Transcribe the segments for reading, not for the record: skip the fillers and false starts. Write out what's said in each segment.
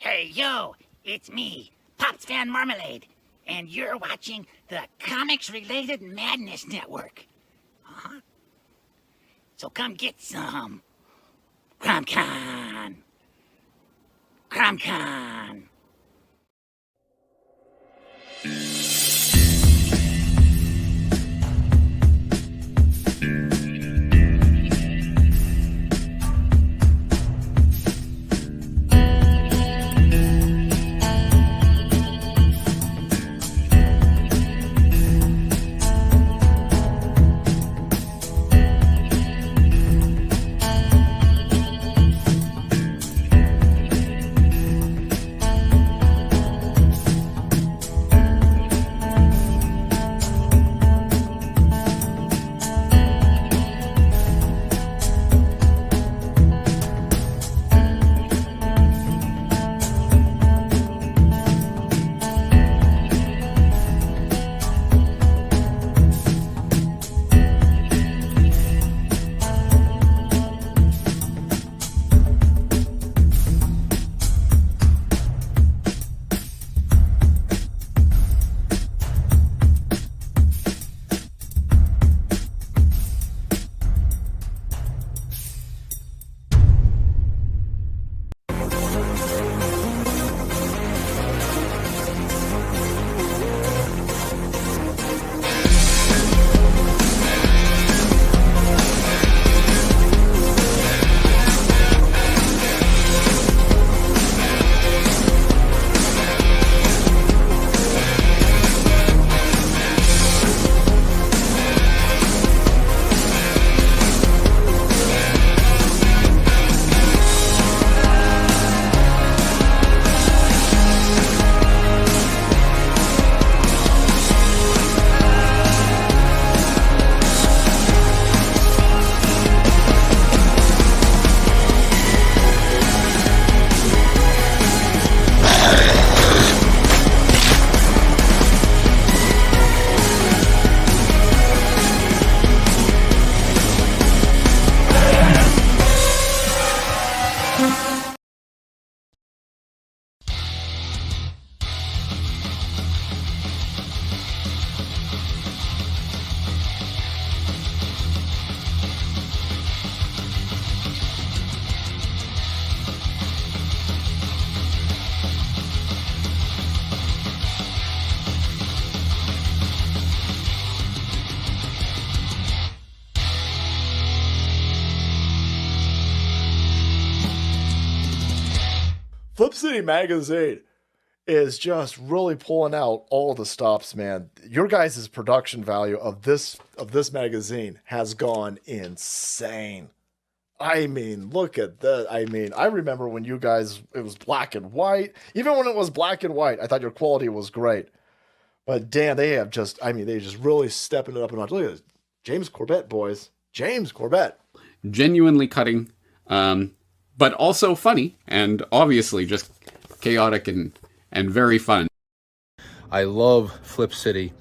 Hey, yo, it's me, Pops Van Marmalade, and you're watching the Comics-Related Madness Network. Uh-huh. So come get some. CromCon. CromCon. Flip City Magazine is just really pulling out all the stops, man. Your guys' production value of this magazine has gone insane. I mean, look at that. I mean, I remember when you guys, it was black and white. Even when it was black and white, I thought your quality was great. But damn, they have just, I mean, they just really stepping it up a notch. Look at this. James Corbett, boys. James Corbett. Genuinely cutting, but also funny, and obviously just chaotic and very fun. I love Flip City.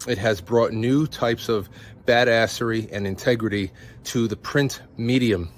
It has brought new types of badassery and integrity to the print medium.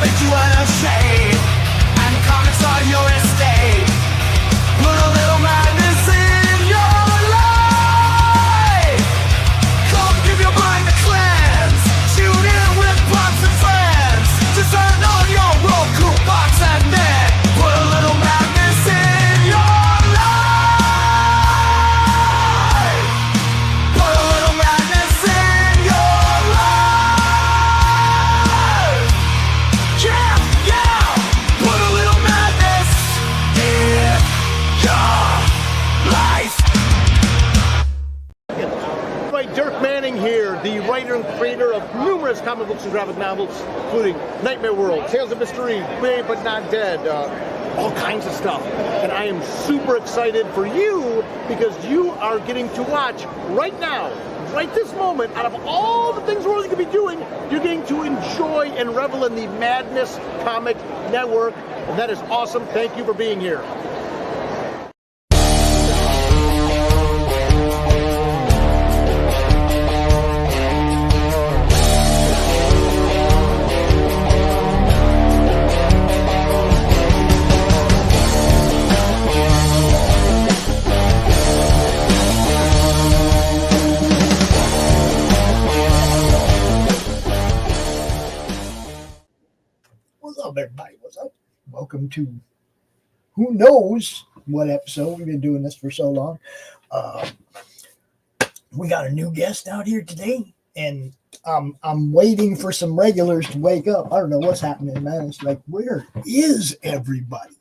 make you unashamed, and comics are your estate. Put a little madness in your life. Come give your mind a cleanse. Tune in with pops and friends. Just turn on your Roku box and then put a little madness in your life. Put a little madness in your life. Yeah, yeah. Put a little madness in your life. Right, Dirk Manning here, the writer and creator of numerous comic books and graphic novels, including Nightmare World, Tales of Mystery, Brave But Not Dead, all kinds of stuff. And I am super excited for you because you are getting to watch right now, right this moment, out of all the things we're going to be doing, you're getting to enjoy and revel in the Madness Comic Network. And that is awesome. Thank you for being here. What's up, everybody? What's up? Welcome to who knows what episode. We've been doing this for so long. We got a new guest out here today, and I'm waiting for some regulars to wake up. I don't know what's happening, man. It's like, where is everybody?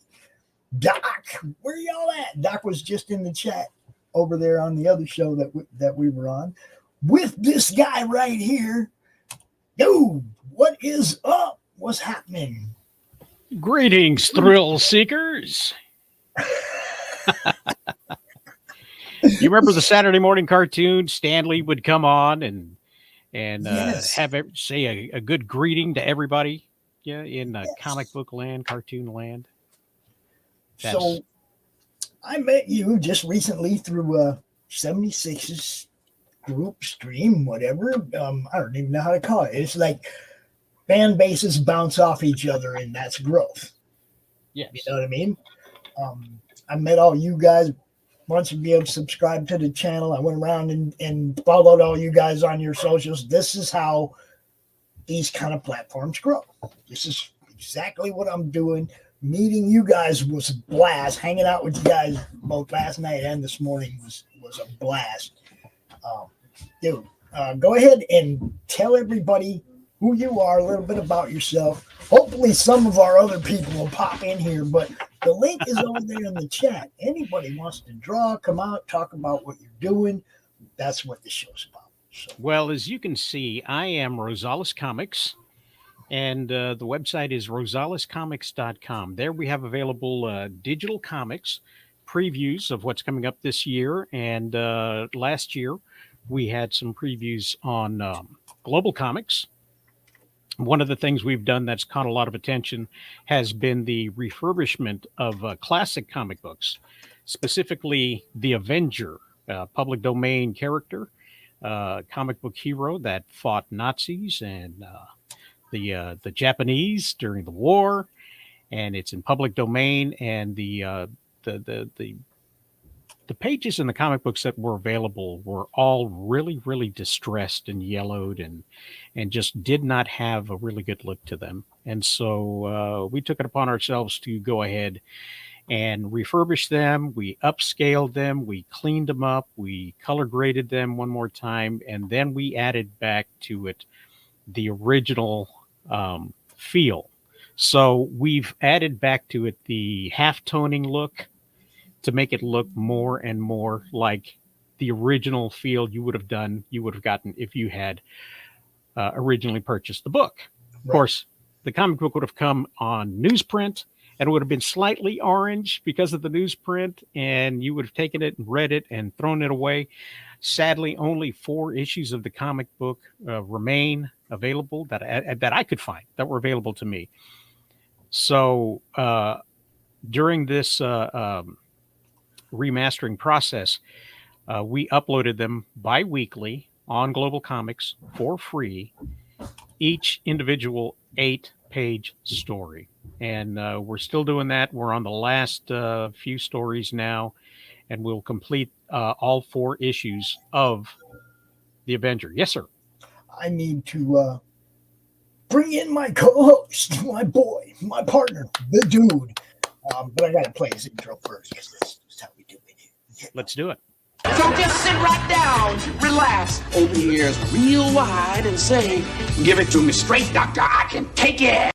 Doc, where y'all at? Doc was just in the chat over there on the other show that we were on with this guy right here. Dude, what is up? What's happening? Greetings, thrill seekers. You remember the Saturday morning cartoon? Stanley would come on and Yes. have say a good greeting to everybody. Yeah, in comic book land, cartoon land. So I met you just recently through 76's group stream, whatever. I don't even know how to call it. It's like fan bases bounce off each other, and that's growth. Yes. You know what I mean? I met all you guys. Once you subscribe to the channel, I went around and followed all you guys on your socials. This is how these kind of platforms grow. This is exactly what I'm doing. Meeting you guys was a blast. Hanging out with you guys both last night and this morning was a blast. Dude, go ahead and tell everybody who you are, a little bit about yourself. Hopefully some of our other people will pop in here, but the link is over there in the chat. Anybody wants to draw, come out, talk about what you're doing. That's what the show's about. So. Well, as you can see, I am Rosales Comics, and the website is rosalescomics.com. There we have available digital comics, previews of what's coming up this year, and last year we had some previews on Global Comics. One of the things we've done that's caught a lot of attention has been the refurbishment of classic comic books, specifically The Avenger, public domain character, comic book hero that fought Nazis and the Japanese during the war, and it's in public domain. And the pages in the comic books that were available were all really, really distressed and yellowed and just did not have a really good look to them. And so we took it upon ourselves to go ahead and refurbish them. We upscaled them. We cleaned them up. We color graded them one more time. And then we added back to it the original feel. So we've added back to it the half toning look to make it look more and more like the original feel you would have gotten if you had originally purchased the book. Right. Of course, the comic book would have come on newsprint, and it would have been slightly orange because of the newsprint, and you would have taken it and read it and thrown it away. Sadly, only 4 issues of the comic book remain available that I could find that were available to me. So during this remastering process, we uploaded them bi-weekly on Global Comics for free, each individual 8 page story. And we're still doing that. We're on the last few stories now, and we'll complete all 4 issues of The Avenger. Yes, sir. I need to bring in my co-host, my boy, my partner, the dude. But I got to play his intro first because this is how we do it. Yeah. Let's do it. So just sit right down, relax, open your ears real wide and say, give it to me straight, doctor, I can take it.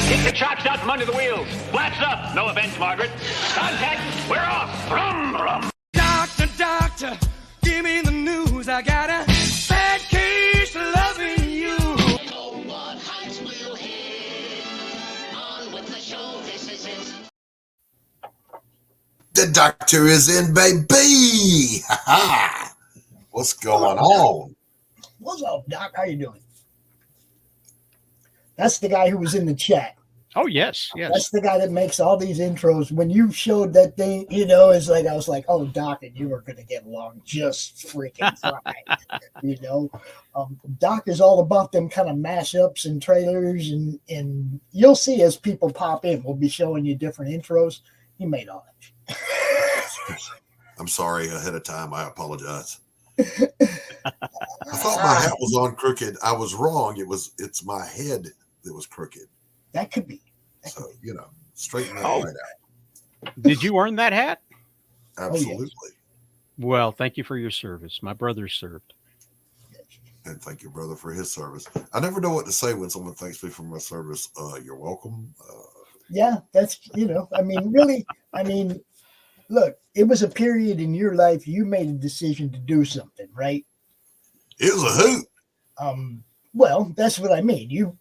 Kick the chops out from under the wheels. Flaps up. No offense, Margaret. Contact. We're off. Brum, brum. Doctor, doctor, give me the news. I got a bad case of loving you. The doctor is in, baby. Ha ha. What's going on? What's up, Doc? How you doing? That's the guy who was in the chat. Oh, yes, yes. That's the guy that makes all these intros. When you showed that thing, it's like I was like, oh, Doc and you are going to get along just freaking fine. Doc is all about them kind of mashups and trailers, and you'll see as people pop in, we'll be showing you different intros. He made all that. I'm sorry ahead of time. I apologize. I thought my hat was on crooked. I was wrong. It's my head that was crooked. That could be. So, straighten that right out. Did you earn that hat? Absolutely. Oh, yes. Well, thank you for your service. My brother served. And thank your brother for his service. I never know what to say when someone thanks me for my service. You're welcome. Yeah, that's, really, look, it was a period in your life you made a decision to do something, right? It was a hoot. Well, that's what I mean.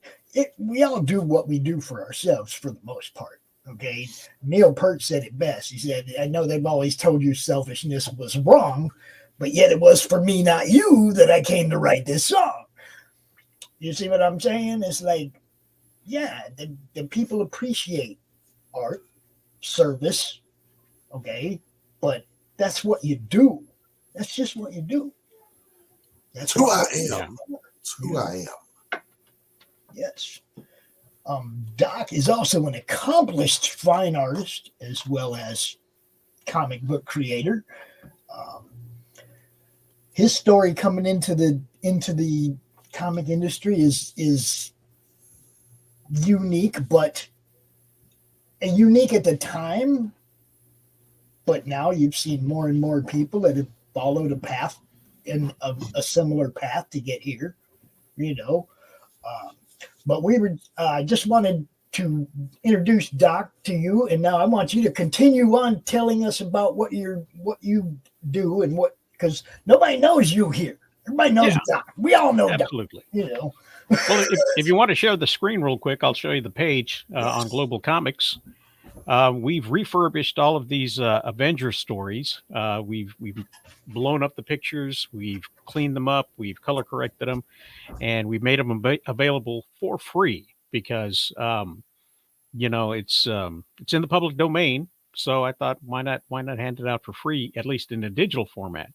We all do what we do for ourselves for the most part. Okay. Neil Peart said it best. He said, I know they've always told you selfishness was wrong, but yet it was for me, not you, that I came to write this song. You see what I'm saying? It's like, yeah, the people appreciate art, service. Okay. But that's what you do. That's just what you do. That's who I am. It's who I am. Yes. Doc is also an accomplished fine artist as well as comic book creator. His story coming into the comic industry is unique, but unique at the time. But now you've seen more and more people that have followed a path in a similar path to get here, But we were just wanted to introduce Doc to you, and now I want you to continue on telling us about what you do and because nobody knows you here. Everybody knows Doc. We all know Absolutely. Doc. Well, if you want to share the screen real quick, I'll show you the page on Global Comics. We've refurbished all of these Avenger stories. We've blown up the pictures. We've cleaned them up. We've color corrected them, and we've made them available for free because it's in the public domain. So I thought, why not hand it out for free, at least in a digital format.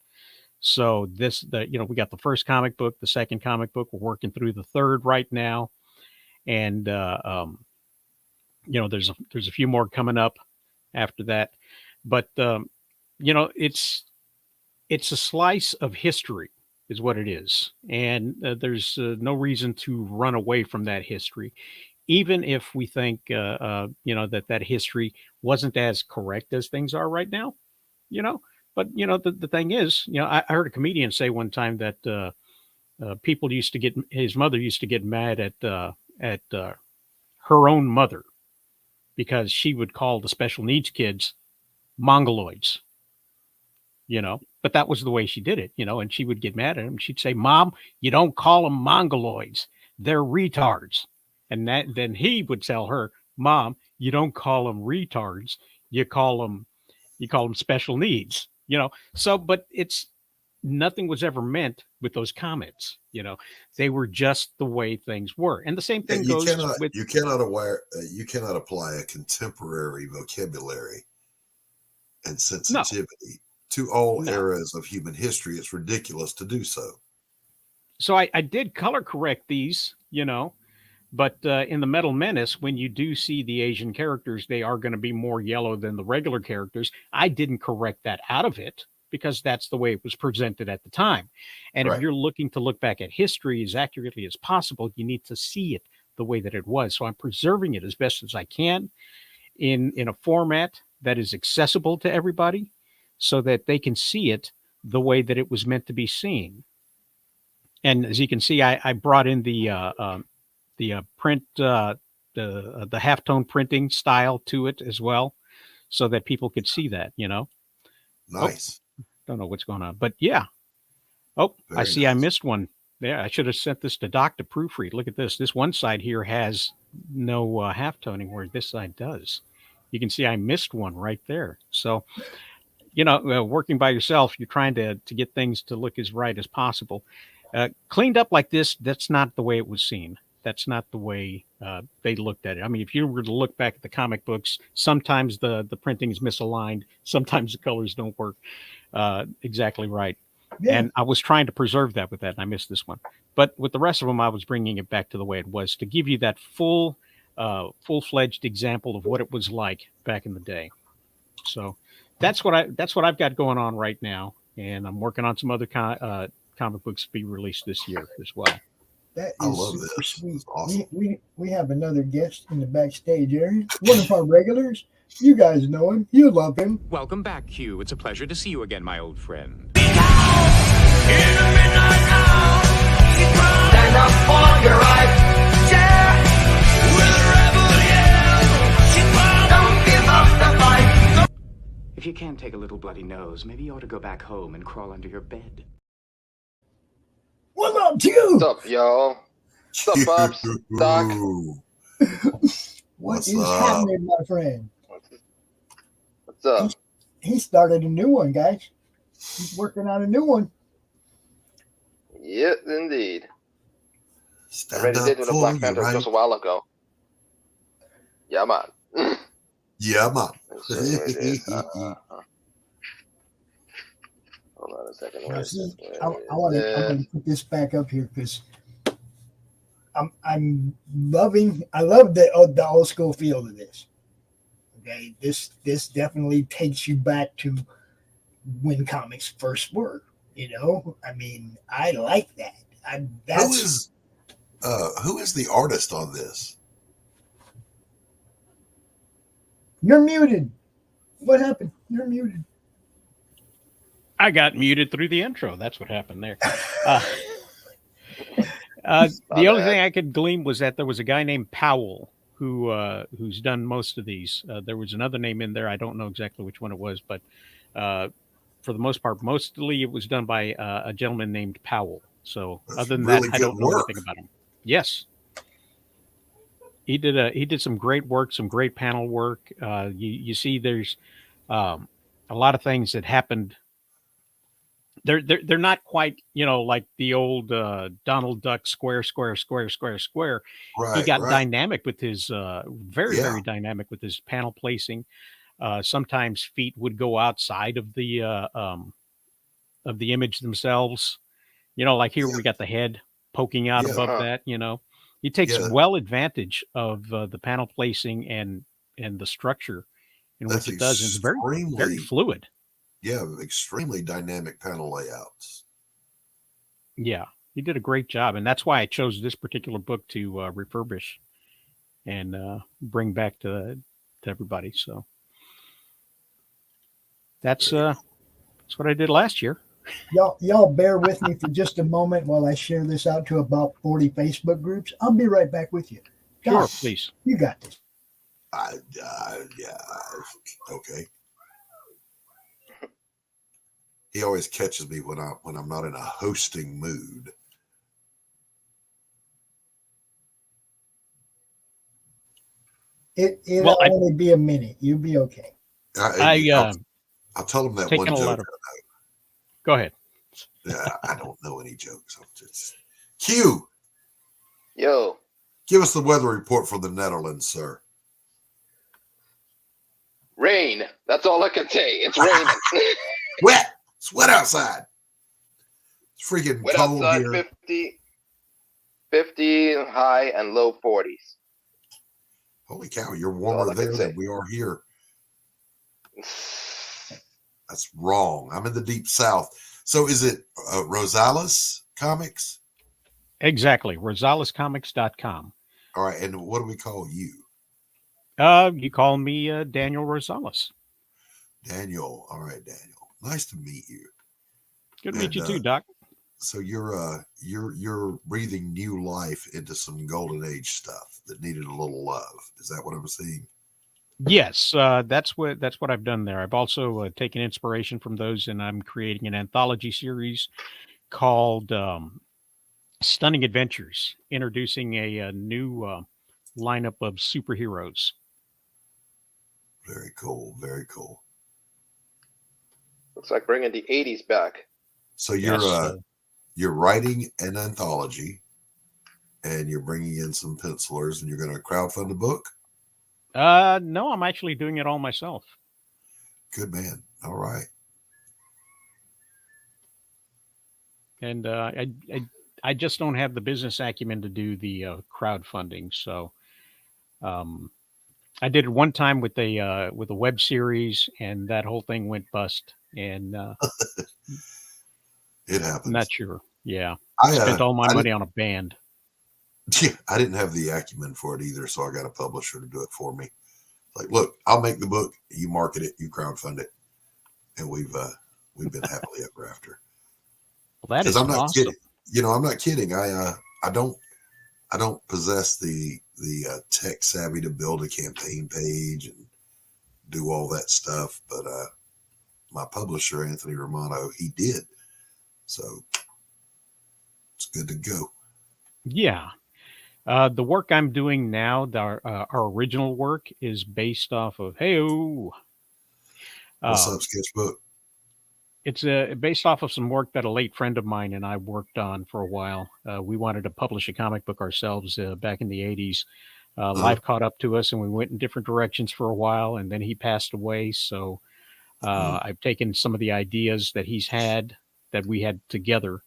So we got the first comic book, the second comic book. We're working through the third right now, and there's a few more coming up after that, but it's a slice of history is what it is. And there's no reason to run away from that history, even if we think, that history wasn't as correct as things are right now, but the thing is, I heard a comedian say one time that his mother used to get mad at her own mother, because she would call the special needs kids mongoloids, but that was the way she did it, and she would get mad at him. She'd say, Mom, you don't call them mongoloids. They're retards. And then he would tell her, Mom, you don't call them retards. You call them special needs, So, but it's nothing was ever meant with those comments. They were just the way things were. And the same thing You goes cannot, with. you cannot apply a contemporary vocabulary and sensitivity to all eras of human history. It's ridiculous to do so. So I did color correct these, but in the Metal Menace, when you do see the Asian characters, they are going to be more yellow than the regular characters. I didn't correct that out of it because that's the way it was presented at the time. And if you're looking to look back at history as accurately as possible, you need to see it the way that it was. So I'm preserving it as best as I can in a format that is accessible to everybody so that they can see it the way that it was meant to be seen. And as you can see, I brought in the print, the halftone printing style to it as well, so that people could see that, Nice. Don't know what's going on, but yeah. Oh, Very I see. Nice. I missed one. Yeah, I should have sent this to Doc to proofread. Look at this. This one side here has no halftoning, where this side does. You can see I missed one right there. So, working by yourself, you're trying to get things to look as right as possible. Cleaned up like this, that's not the way it was seen. That's not the way they looked at it. I mean, if you were to look back at the comic books, sometimes the printing is misaligned. Sometimes the colors don't work exactly right. Yeah. And I was trying to preserve that with that, and I missed this one. But with the rest of them, I was bringing it back to the way it was to give you that full-fledged example of what it was like back in the day. So that's what I've got going on right now, and I'm working on some other comic books to be released this year as well. That I is love super this. sweet. Awesome. We have another guest in the backstage area. One of our regulars. You guys know him. You love him. Welcome back, Q. It's a pleasure to see you again, my old friend. Stand up for your right. Yeah. With a rebel yell. Don't give up the fight. If you can't take a little bloody nose, maybe you ought to go back home and crawl under your bed. What up, Q? What's up, y'all? What's up, Pops? Doc? What's happening, my friend? What's up? He started a new one, guys. He's working on a new one. Yes, indeed. I already did with a Black Panther just a while ago. Yeah, man. Yeah, man. Hold on a second. Now, see, I want to put this back up here because I'm loving. I love the old school feel of this. Okay, this definitely takes you back to when comics first were. I mean, I like that. Who is the artist on this? You're muted. What happened? You're muted. I got muted through the intro. That's what happened there. The only thing I could glean was that there was a guy named Powell who's done most of these. There was another name in there. I don't know exactly which one it was, but for the most part, mostly it was done by a gentleman named Powell. So That's other than really that, I don't know anything about him. Yes. He did some great work, some great panel work. You see there's a lot of things that happened. They're not quite, like the old Donald Duck square. Right, he got right. dynamic with his very dynamic with his panel placing. Sometimes feet would go outside of the image themselves. Like here we got the head poking out above that. He takes well advantage of the panel placing and the structure in which it does. It's very fluid. Yeah, extremely dynamic panel layouts. Yeah, he did a great job, and that's why I chose this particular book to refurbish and bring back to everybody. So that's what I did last year. Y'all bear with me for just a moment while I share this out to about 40 Facebook groups. I'll be right back with you. Sure, please. You got this. Yeah. Okay. He always catches me when I'm not in a hosting mood. It'll only be a minute. You'll be okay. I'll tell him that one joke. Go ahead. I don't know any jokes. I'm just Q. Yo. Give us the weather report from the Netherlands, sir. Rain. That's all I can say. It's raining. Wet. It's wet outside. It's freaking Wet cold outside, here. 50 high and low 40s. Holy cow, you're warmer there than we are here. That's wrong. I'm in the deep south. So is it Rosales Comics? Exactly. RosalesComics.com. All right. And what do we call you? You call me Daniel Rosales. Daniel. All right, Daniel. Nice to meet you. Good to meet you too, Doc. So you're breathing new life into some golden age stuff that needed a little love. Is that what I'm seeing? Yes, that's what I've done there. I've also taken inspiration from those, and I'm creating an anthology series called Stunning Adventures, introducing a new lineup of superheroes. Very cool. Very cool. Looks like bringing the 80s back. So you're writing an anthology, and you're bringing in some pencilers, and you're going to crowdfund a book? No, I'm actually doing it all myself. Good man. All right. And I just don't have the business acumen to do the crowdfunding. So I did it one time with a web series, and that whole thing went bust. And it happens. I'm not sure. Yeah, I spent all my money on a band. Yeah, I didn't have the acumen for it either, so I got a publisher to do it for me. Like, look, I'll make the book, you market it, you crowdfund it, and we've been happily ever after. Well, that is I'm not awesome. kidding. You know, I'm not kidding. I don't possess the tech savvy to build a campaign page and do all that stuff, but my publisher Anthony Romano, he did, so it's good to go. Yeah. The work I'm doing now, our original work, is based off of What's up, Sketchbook? It's based off of some work that a late friend of mine and I worked on for a while. We wanted to publish a comic book ourselves back in the 80s. Life caught up to us, and we went in different directions for a while, and then he passed away. So I've taken some of the ideas that he's had, that we had together,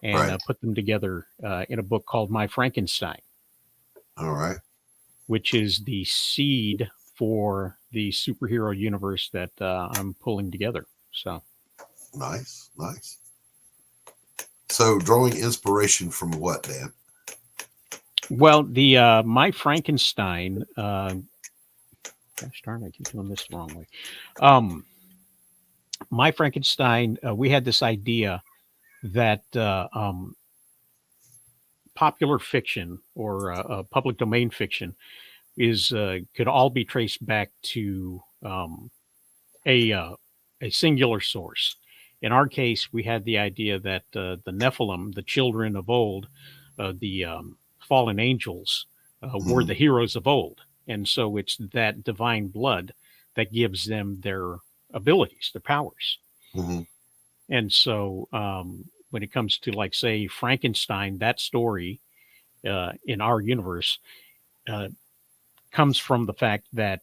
and put them together in a book called My Frankenstein. All right. Which is the seed for the superhero universe that I'm pulling together. So nice. So drawing inspiration from what, Dan? Well, the My Frankenstein. Gosh darn, I keep doing this the wrong way. My Frankenstein. We had this idea that popular fiction or public domain fiction could all be traced back to a singular source. In our case, we had the idea that the Nephilim, the children of old, the fallen angels, were the heroes of old. And so it's that divine blood that gives them their abilities, their powers. Mm-hmm. And so when it comes to, like, say, Frankenstein, that story in our universe comes from the fact that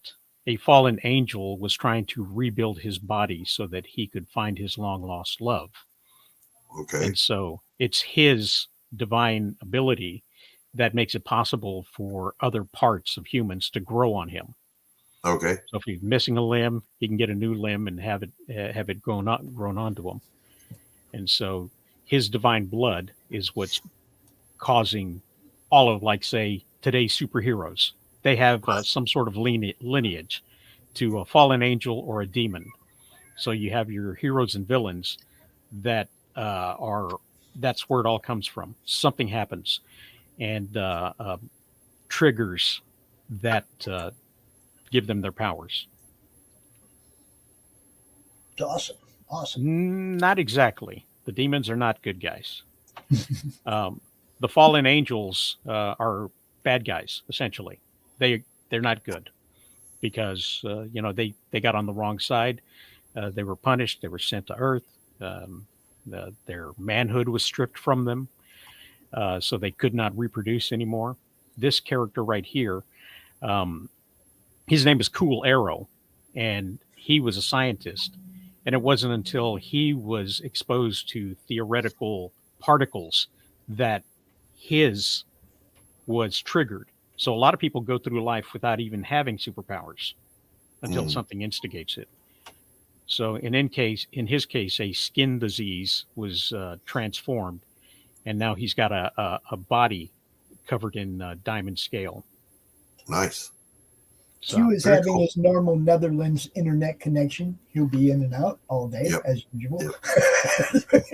a fallen angel was trying to rebuild his body so that he could find his long lost love. Okay. And so it's his divine ability that makes it possible for other parts of humans to grow on him. Okay. So if he's missing a limb, he can get a new limb and have it grown onto him. And so his divine blood is what's causing all of, like, say, today's superheroes. They have some sort of lineage to a fallen angel or a demon. So you have your heroes and villains that that's where it all comes from. Something happens and triggers that give them their powers. Awesome. Not exactly. The demons are not good guys. The fallen angels are bad guys, essentially. They're not good because they got on the wrong side. They were punished. They were sent to Earth. Their manhood was stripped from them, so they could not reproduce anymore. This character right here, his name is Cool Arrow, and he was a scientist. And it wasn't until he was exposed to theoretical particles that his was triggered. So a lot of people go through life without even having superpowers until something instigates it. So in his case, a skin disease was transformed, and now he's got a body covered in diamond scale. Nice. So, Q is having his normal Netherlands internet connection. He'll be in and out all day as usual. Yep.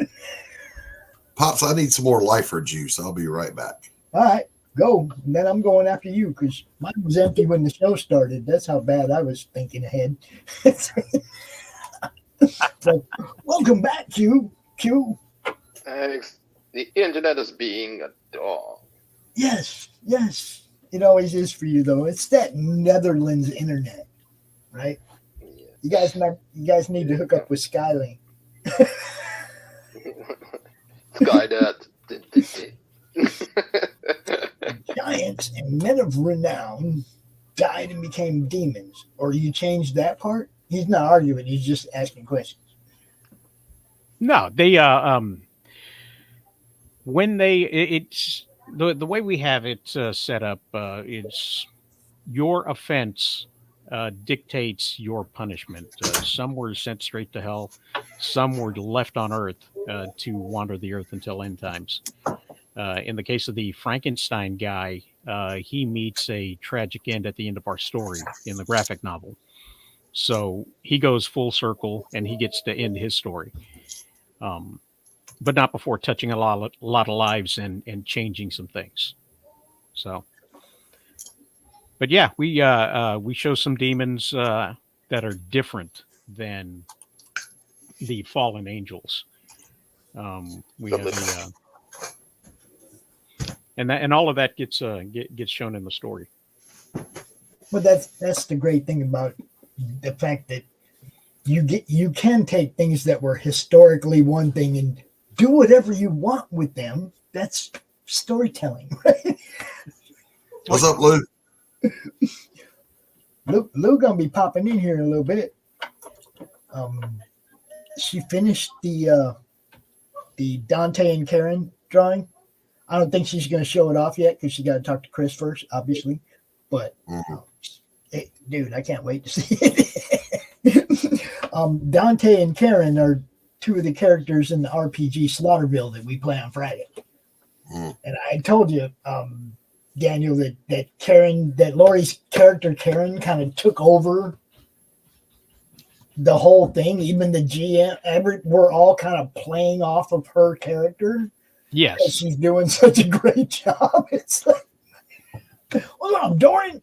Pops, I need some more lifer juice. I'll be right back. All right, go. And then I'm going after you because mine was empty when the show started. That's how bad I was thinking ahead. So, welcome back, Q. Q. Thanks. The internet is being a dog. Yes. It always is for you, though. It's that Netherlands internet, right? Yeah. You guys need to hook up with Skylink. Skynet. Giants and men of renown died and became demons. Or you changed that part? He's not arguing. He's just asking questions. No, they when it's the way we have it set up is your offense dictates your punishment. Some were sent straight to hell. Some were left on Earth to wander the Earth until end times. In the case of the Frankenstein guy, he meets a tragic end at the end of our story in the graphic novel. So he goes full circle and he gets to end his story. But not before touching a lot of lives and changing some things. So, but yeah, we show some demons that are different than the fallen angels. We have and all of that gets shown in the story. Well, that's the great thing about the fact that you can take things that were historically one thing and do whatever you want with them. That's storytelling, right? What's up, Lou? Lou gonna be popping in here in a little bit. She finished the Dante and Karen drawing. I don't think she's gonna show it off yet because she got to talk to Chris first, obviously. But hey, dude, I can't wait to see it. Dante and Karen are two of the characters in the RPG Slaughterville that we play on Friday. And I told you, Daniel, that Laurie's character Karen kind of took over the whole thing. Even the GM, we're all kind of playing off of her character. Yes, she's doing such a great job. It's like, what's up, Doran?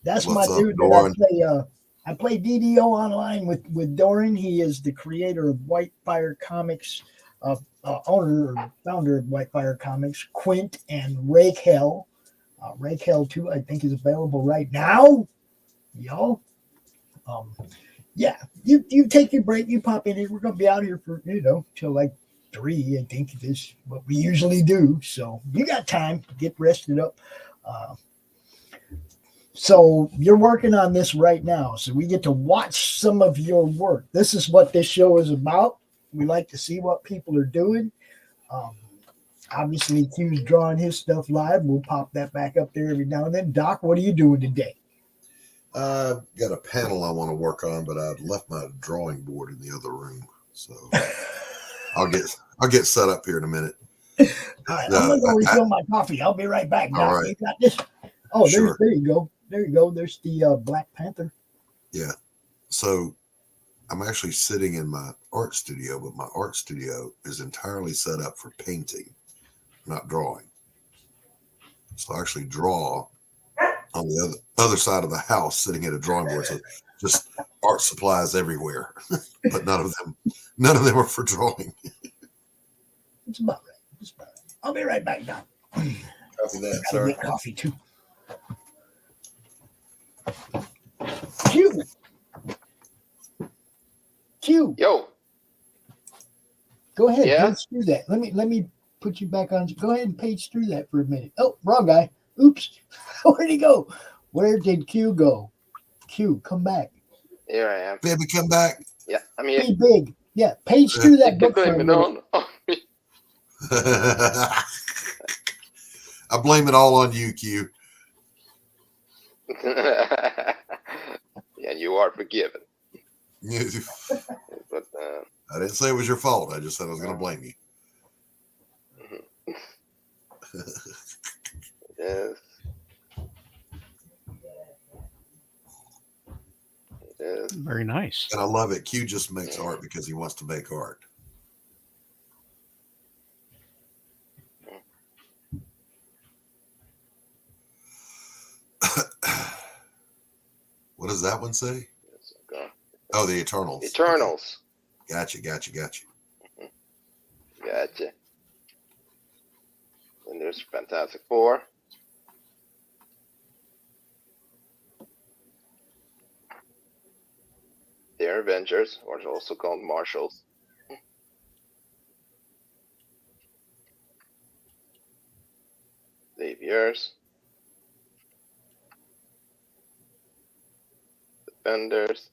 That's what's my up, dude Doran? that I play DDO online with Doran. He is the creator of Whitefire Comics, owner or founder of Whitefire Comics. Quint and Raquel. Raquel 2, I think, is available right now. Y'all. Yeah, you take your break, you pop in here. We're gonna be out here for till like 3, I think is what we usually do. So you got time, get rested up. So you're working on this right now. So we get to watch some of your work. This is what this show is about. We like to see what people are doing. Obviously, Q's drawing his stuff live. We'll pop that back up there every now and then. Doc, what are you doing today? I've got a panel I want to work on, but I left my drawing board in the other room. So I'll get set up here in a minute. All right, I'm going to go refill my coffee. I'll be right back. Doc, all right. You got this? Oh, Sure. There you go. There you go. There's the Black Panther. Yeah. So I'm actually sitting in my art studio, but my art studio is entirely set up for painting, not drawing. So I actually draw on the other side of the house, sitting at a drawing board. So just art supplies everywhere, but none of them are for drawing. It's about right. I'll be right back, Doc. Copy that, Gotta sir. get coffee too. Q. Yo. Go ahead, Yeah? page through that. Let me put you back on. Go ahead and page through that for a minute. Oh, wrong guy. Oops. Where'd he go? Where did Q go? Q, come back. Here I am. Baby, come back. Yeah, I'm here. Be big. Yeah, page through that You book can for a blame it minute. on me. I blame it all on you, Q. Yeah, you are forgiven. I But didn't say it was your fault. I just said I was going to blame you. yes. Yes. Very nice. And I love it. Q just makes art because he wants to make art. What does that one say? Oh, the Eternals. Eternals. Okay. Gotcha. Gotcha. And there's Fantastic Four. They're Avengers, or also called Marshals. Saviors. Defenders.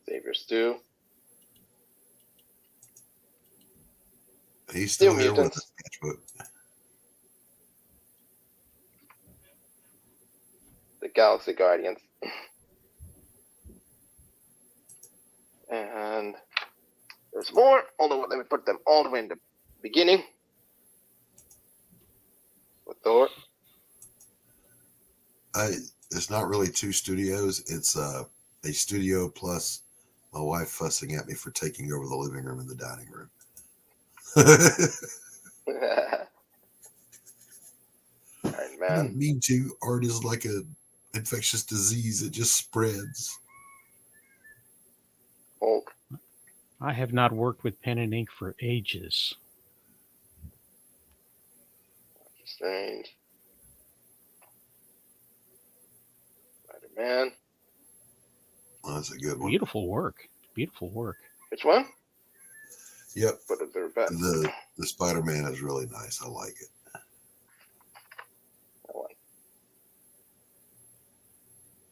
Saviors 2. He's still here Mutants. with the sketchbook. The Galaxy Guardians. And there's more, although let me put them all the way in the beginning. With Thor. It's not really two studios. It's a studio plus my wife fussing at me for taking over the living room and the dining room. Alright, I man. don't mean to. Art is like a infectious disease. It just spreads. Hulk. I have not worked with pen and ink for ages. Strange. Spider-Man. Well, that's a good one. Beautiful work. Beautiful work. Which one? Yep. But they're best. The Spider-Man is really nice. I like it. That one.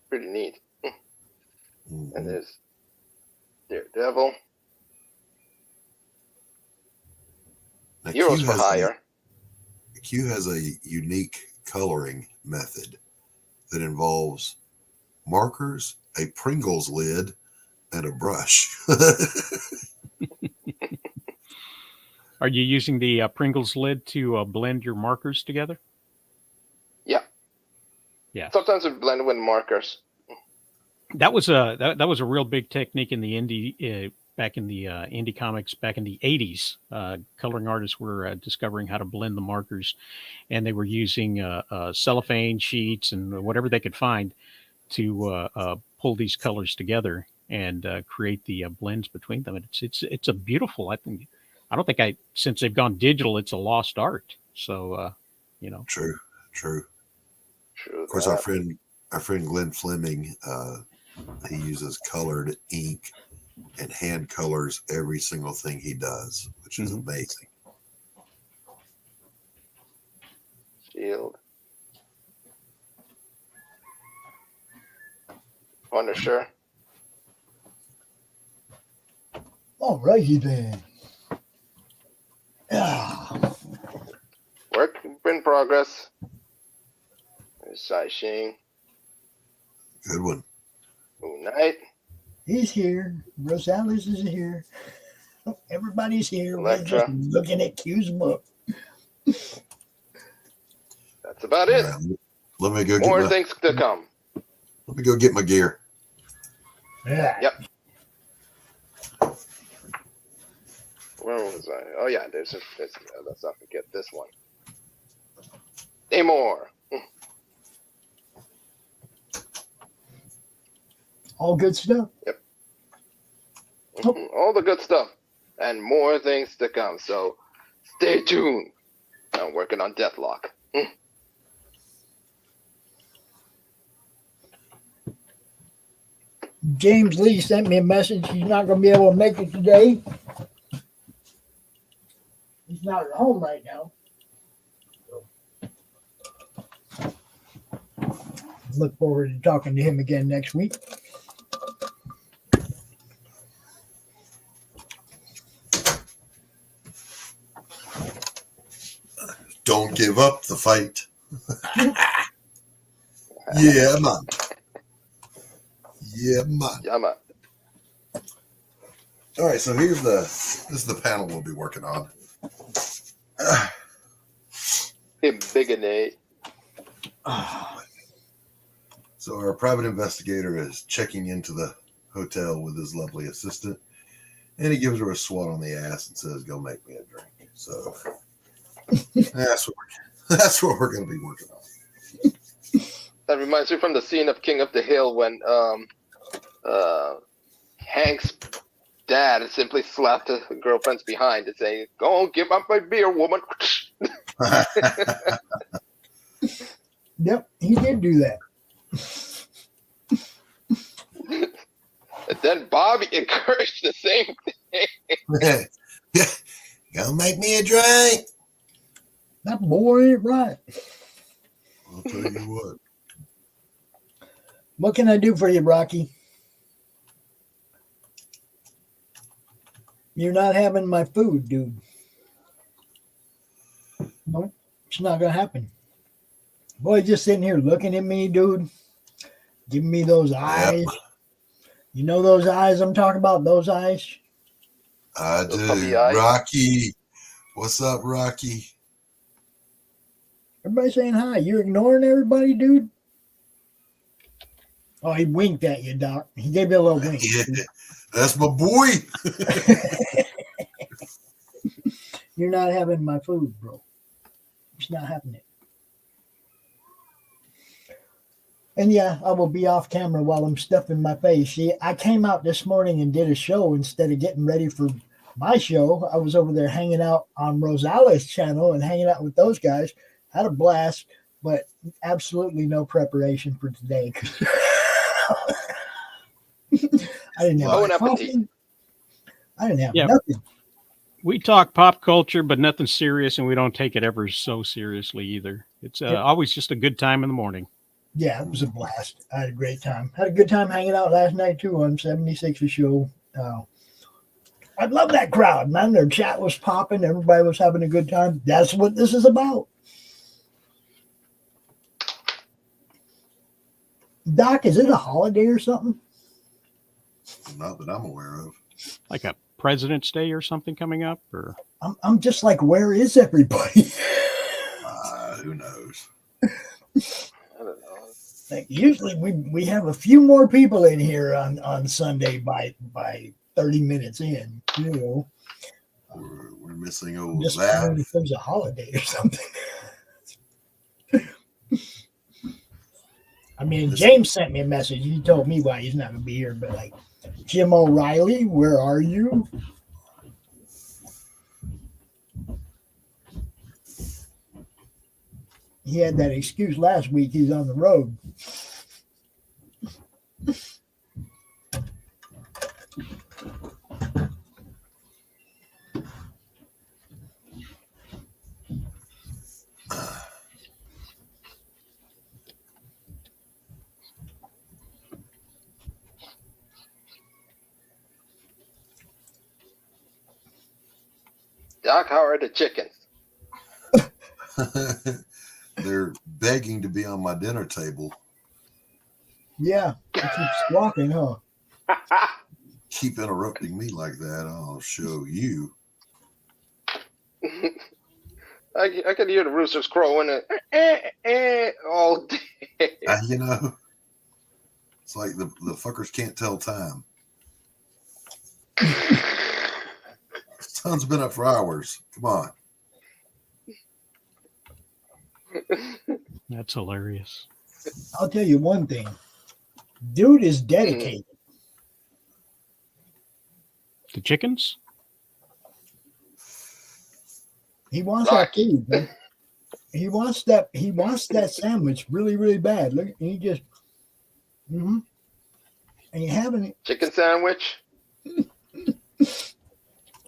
Pretty neat. Mm-hmm. And there's Daredevil. Now, Heroes for Hire. Q has a unique coloring method that involves markers, a Pringles lid, and a brush. Are you using the Pringles lid to blend your markers together? Yeah. Yeah. Sometimes we blend with markers. That was a real big technique in the indie back in the indie comics back in the 80s. Coloring artists were discovering how to blend the markers, and they were using cellophane sheets and whatever they could find to pull these colors together and create the blends between them. And it's a beautiful. I don't think since they've gone digital, it's a lost art. So True. True. Of course, our friend Glenn Fleming, he uses colored ink and hand colors every single thing he does, which is amazing. Shield. Punisher. All righty then. Ah. Work in progress. There's Shai-Shing. Good one. Moon Knight. He's here. Rosales is here. Everybody's here. Elektra. We're just looking at Q's book. That's about it. Right, let me go More get things to come. Let me go get my gear. Yeah. Yep. Where was I? Oh yeah, let's not forget this one. Namor. All good stuff. Yep. All the good stuff. And more things to come. So stay tuned. I'm working on Deathlock. James Lee sent me a message. He's not going to be able to make it today. He's not at home right now. Look forward to talking to him again next week. Don't give up the fight. Yeah, man. Yeah, man. Yeah, man. All right, so this is the panel we'll be working on. Bigonate. So our private investigator is checking into the hotel with his lovely assistant, and he gives her a swat on the ass and says, "Go make me a drink." So that's what we're going to be working on. That reminds me from the scene of King of the Hill when Hank's dad simply slapped his girlfriend's behind and saying, "Go on, give up my beer, woman." Yep, he did do that. And then Bobby encouraged the same thing. Yeah. Go make me a drink. That boy ain't right. I'll tell you what. What can I do for you, Rocky? You're not having my food, dude. Nope, it's not going to happen. Boy, just sitting here looking at me, dude. Giving me those eyes. Yep. You know those eyes I'm talking about? Those eyes? I do. Rocky. What's up, Rocky? Everybody saying hi. You ignoring everybody, dude? Oh, he winked at you, Doc. He gave you a little wink. Yeah, that's my boy. You're not having my food, bro. It's not happening. And yeah, I will be off camera while I'm stuffing my face. See, I came out this morning and did a show instead of getting ready for my show. I was over there hanging out on Rosales' channel and hanging out with those guys. Had a blast, but absolutely no preparation for today. I didn't have coffee. I didn't have nothing. We talk pop culture, but nothing serious, and we don't take it ever so seriously either. It's always just a good time in the morning. Yeah, it was a blast. I had a great time. Had a good time hanging out last night, too, on 76's show. I love that crowd, man. Their chat was popping. Everybody was having a good time. That's what this is about. Doc, is it a holiday or something? Not that I'm aware of. Like a President's Day or something coming up? Or I'm just like, where is everybody? Who knows? I don't know. Like, usually we have a few more people in here on Sunday by 30 minutes in. You know, we're missing old just that. if there's a holiday or something. I mean, James sent me a message. He told me why he's not going to be here, but like, Jim O'Reilly, where are you? He had that excuse last week. He's on the road. Doc, how are the chickens? They're begging to be on my dinner table. Yeah, they keep squawking, huh? Keep interrupting me like that. I'll show you. I could hear the roosters crowing all day. You know, it's like the fuckers can't tell time. Sun's been up for hours. Come on. That's hilarious. I'll tell you one thing. Dude is dedicated. The chickens? He wants that food, man. He wants that sandwich really, really bad. Look, he just Ain't having it. Chicken sandwich.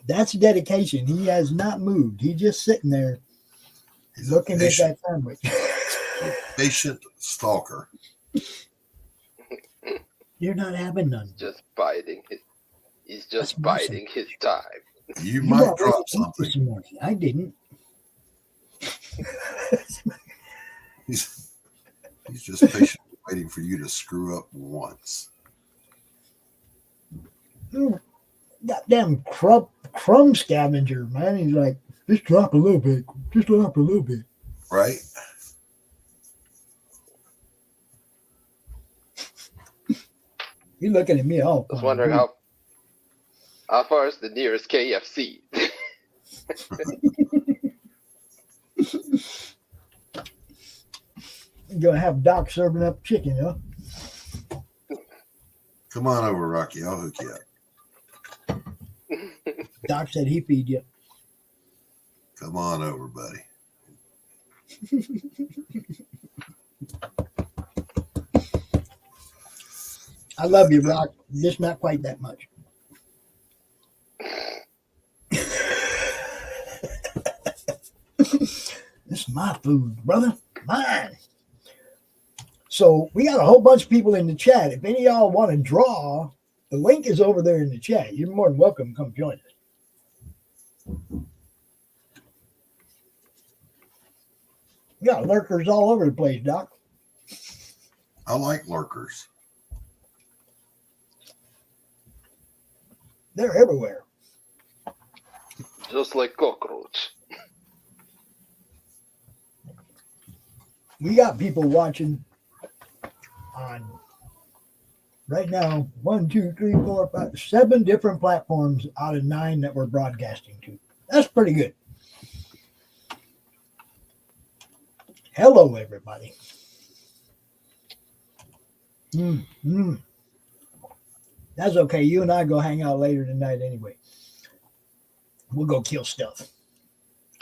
That's dedication. He has not moved. He's just sitting there looking at that sandwich. Patient stalker. You're not having none. Just biding his. He's just biding his time. You might drop something this morning. I didn't. He's just patiently waiting for you to screw up once. Goddamn crumb scavenger, man. He's like, just drop a little bit. Just drop a little bit. Right? You're looking at me all. I was wondering how far is the nearest KFC? You're gonna have Doc serving up chicken, huh? Come on over, Rocky. I'll hook you up. Doc said he feed you. Come on over, buddy. I love you, Rock. Just not quite that much. This is my food, brother. Mine. So we got a whole bunch of people in the chat. If any of y'all want to draw, the link is over there in the chat. You're more than welcome to come join us. We got lurkers all over the place, Doc. I like lurkers. They're everywhere. Just like cockroach. We got people watching on right now 1, 2, 3, 4, 5, 7 different platforms out of 9 that we're broadcasting to. That's pretty good. Hello, everybody. That's okay. You and I go hang out later tonight anyway. We'll go kill stuff.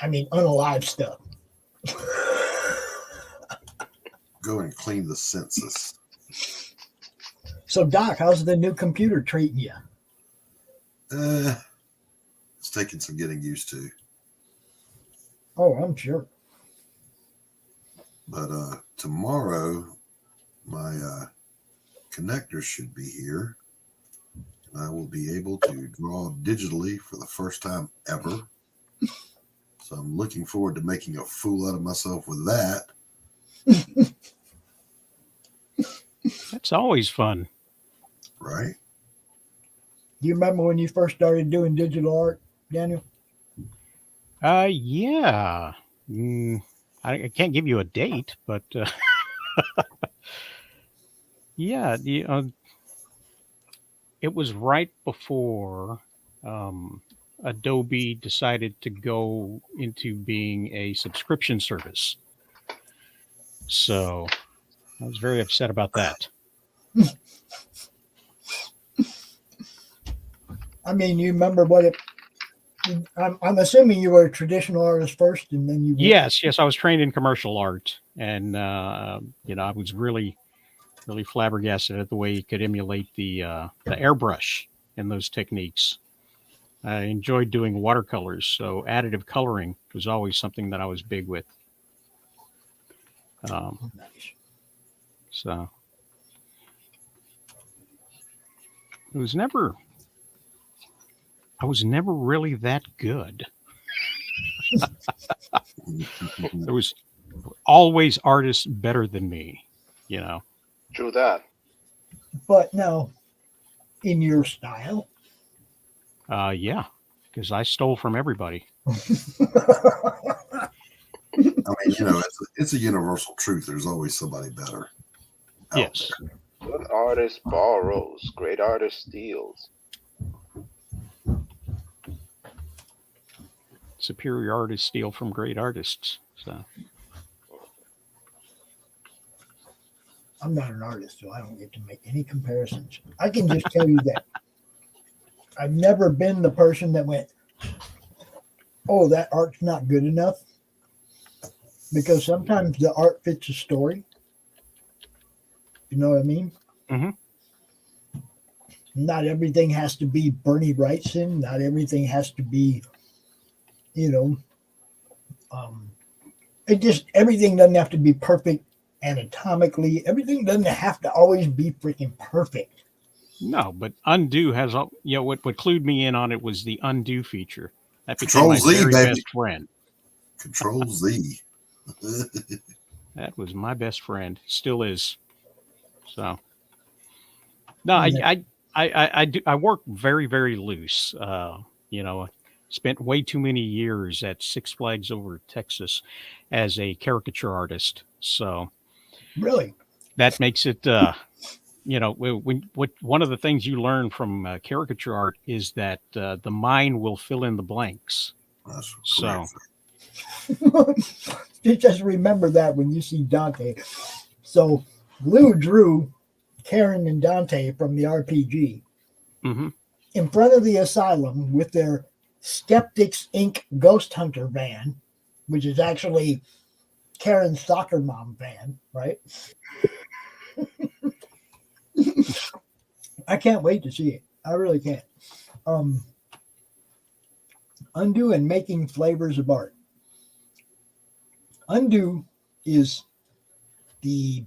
I mean, unalive stuff. Go and clean the census. So, Doc, how's the new computer treating you? It's taking some getting used to. Oh, I'm sure. But tomorrow, my connectors should be here. And I will be able to draw digitally for the first time ever. So I'm looking forward to making a fool out of myself with that. That's always fun. Right? Do you remember when you first started doing digital art, Daniel? Yeah. I can't give you a date, but yeah, it was right before Adobe decided to go into being a subscription service. So I was very upset about that. I mean, you remember what it... I'm assuming you were a traditional artist first, and then you... Yes, I was trained in commercial art, and I was really flabbergasted at the way you could emulate the airbrush in those techniques. I enjoyed doing watercolors, so additive coloring was always something that I was big with. So I was never really that good. There was always artists better than me, True that. But no, in your style. Yeah, because I stole from everybody. I mean, it's a universal truth. There's always somebody better. Yes. There. Good artist borrows, great artist steals. Superior artists steal from great artists. So I'm not an artist, so I don't get to make any comparisons. I can just tell you that I've never been the person that went, oh, that art's not good enough. Because sometimes the art fits a story. You know what I mean? Mm-hmm. Not everything has to be Bernie Wrightson. Not everything has to be, everything doesn't have to be perfect anatomically. Everything doesn't have to always be freaking perfect. No, but Undo has, what clued me in on it was the Undo feature. That became Control my Z, very baby. best friend. Control Z. That was my best friend. Still is. So, no, I work very, very loose. Spent way too many years at Six Flags over Texas as a caricature artist. So, really, that makes it. One of the things you learn from caricature art is that the mind will fill in the blanks. That's so. You just remember that when you see Dante. So Lou drew Karen and Dante from the RPG in front of the asylum with their Skeptics Inc. Ghost Hunter van, which is actually Karen's soccer mom van, right? I can't wait to see it. I really can't. Undo and Making Flavors of Art. Undo is the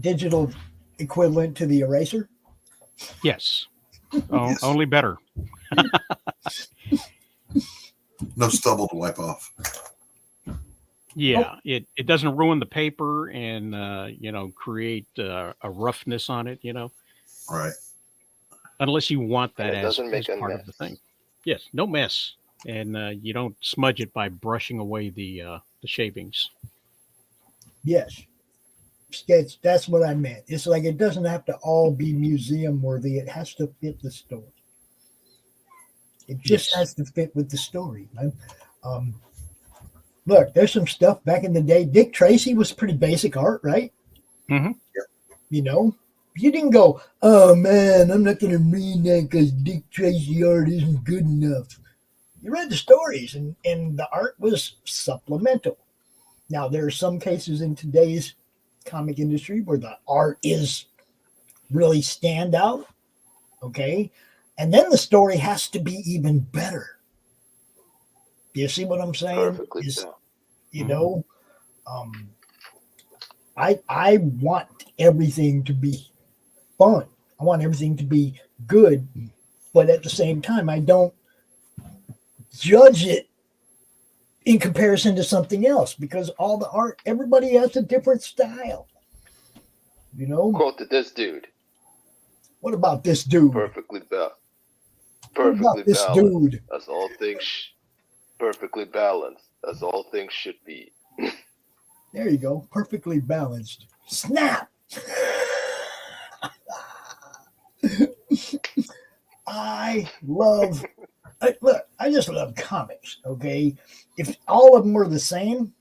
digital equivalent to the eraser. Yes. Only better. No stubble to wipe off. Yeah, it doesn't ruin the paper and create a roughness on it. Right. Unless you want that it as doesn't make a part mess. of the thing. Yes, no mess, and you don't smudge it by brushing away the shavings. Yes, sketch. That's what I meant. It's like it doesn't have to all be museum worthy. It has to fit the story. It just has to fit with the story, man. Look, there's some stuff back in the day. Dick Tracy was pretty basic art, right? Mm-hmm. You didn't go, oh man, I'm not going to read that because Dick Tracy art isn't good enough. You read the stories, and the art was supplemental. Now, there are some cases in today's comic industry where the art is really stand out, okay? And then the story has to be even better. Do you see what I'm saying? Perfectly so. I want everything to be fun. I want everything to be good, but at the same time, I don't judge it in comparison to something else because all the art, everybody has a different style. Quote to this dude. What about this dude? Perfectly balanced. This dude? That's all things. Perfectly balanced. That's all things should be. There you go. Perfectly balanced. Snap. I just love comics, okay? If all of them were the same,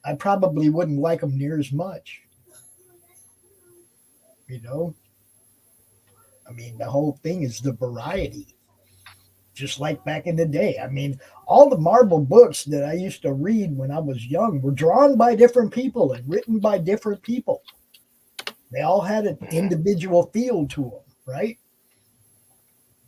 I probably wouldn't like them near as much. I mean, the whole thing is the variety. Just like back in the day. I mean, all the Marvel books that I used to read when I was young were drawn by different people and written by different people. They all had an individual feel to them, right?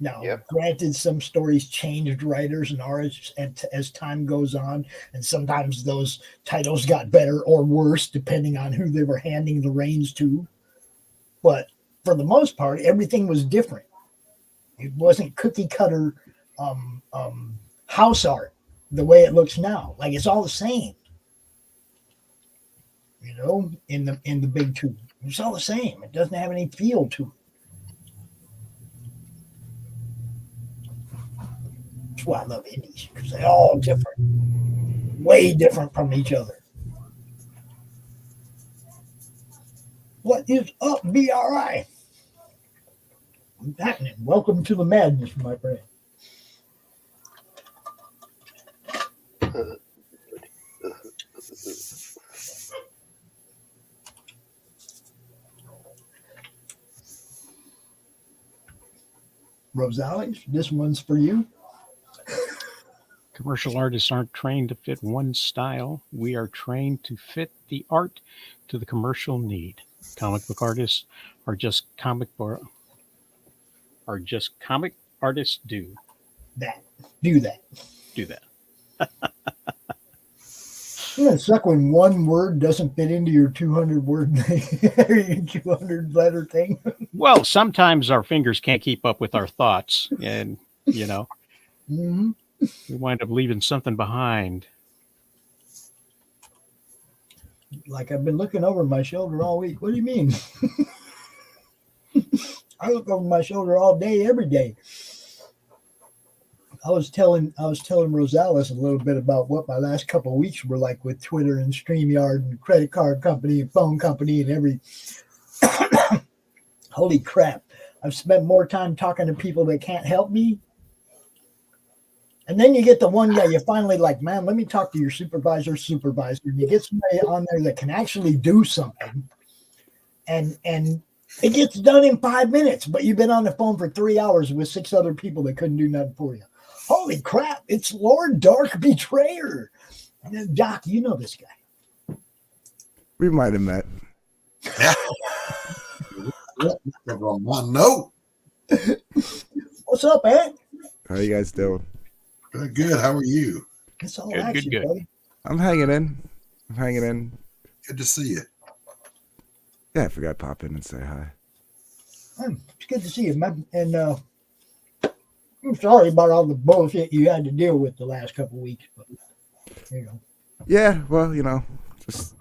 Now, granted, some stories changed writers and artists as time goes on, and sometimes those titles got better or worse depending on who they were handing the reins to. But for the most part, everything was different. It wasn't cookie cutter house art the way it looks now. Like it's all the same. In the big tube, it's all the same. It doesn't have any feel to it. That's why I love indies, because they're all different, way different from each other. What is up, BRI? What's happening? Welcome to the madness, my friend. Rosales, this one's for you. Commercial artists aren't trained to fit one style. We are trained to fit the art to the commercial need. Comic book artists are just comic book or just comic artists do? Do that. Do that. Isn't it suck when one word doesn't fit into your 200 word thing, or your 200 letter thing? Well, sometimes our fingers can't keep up with our thoughts, and Mm-hmm. we wind up leaving something behind. Like I've been looking over my shoulder all week. What do you mean? I look over my shoulder all day, every day. I was telling Rosales a little bit about what my last couple of weeks were like with Twitter and StreamYard and credit card company and phone company and every. Holy crap! I've spent more time talking to people that can't help me. And then you get the one guy you finally like, man, let me talk to your supervisor's supervisor. And you get somebody on there that can actually do something. And it gets done in 5 minutes, but you've been on the phone for 3 hours with 6 other people that couldn't do nothing for you. Holy crap, it's Lord Dark Betrayer. Doc, you know this guy. We might have met. No. What's up, Ed? How you guys doing? Good. How are you? It's all Good, action, good. buddy. I'm hanging in. Good to see you. Yeah, I forgot to pop in and say hi. It's good to see you, man. And I'm sorry about all the bullshit you had to deal with the last couple of weeks, but Yeah, well, just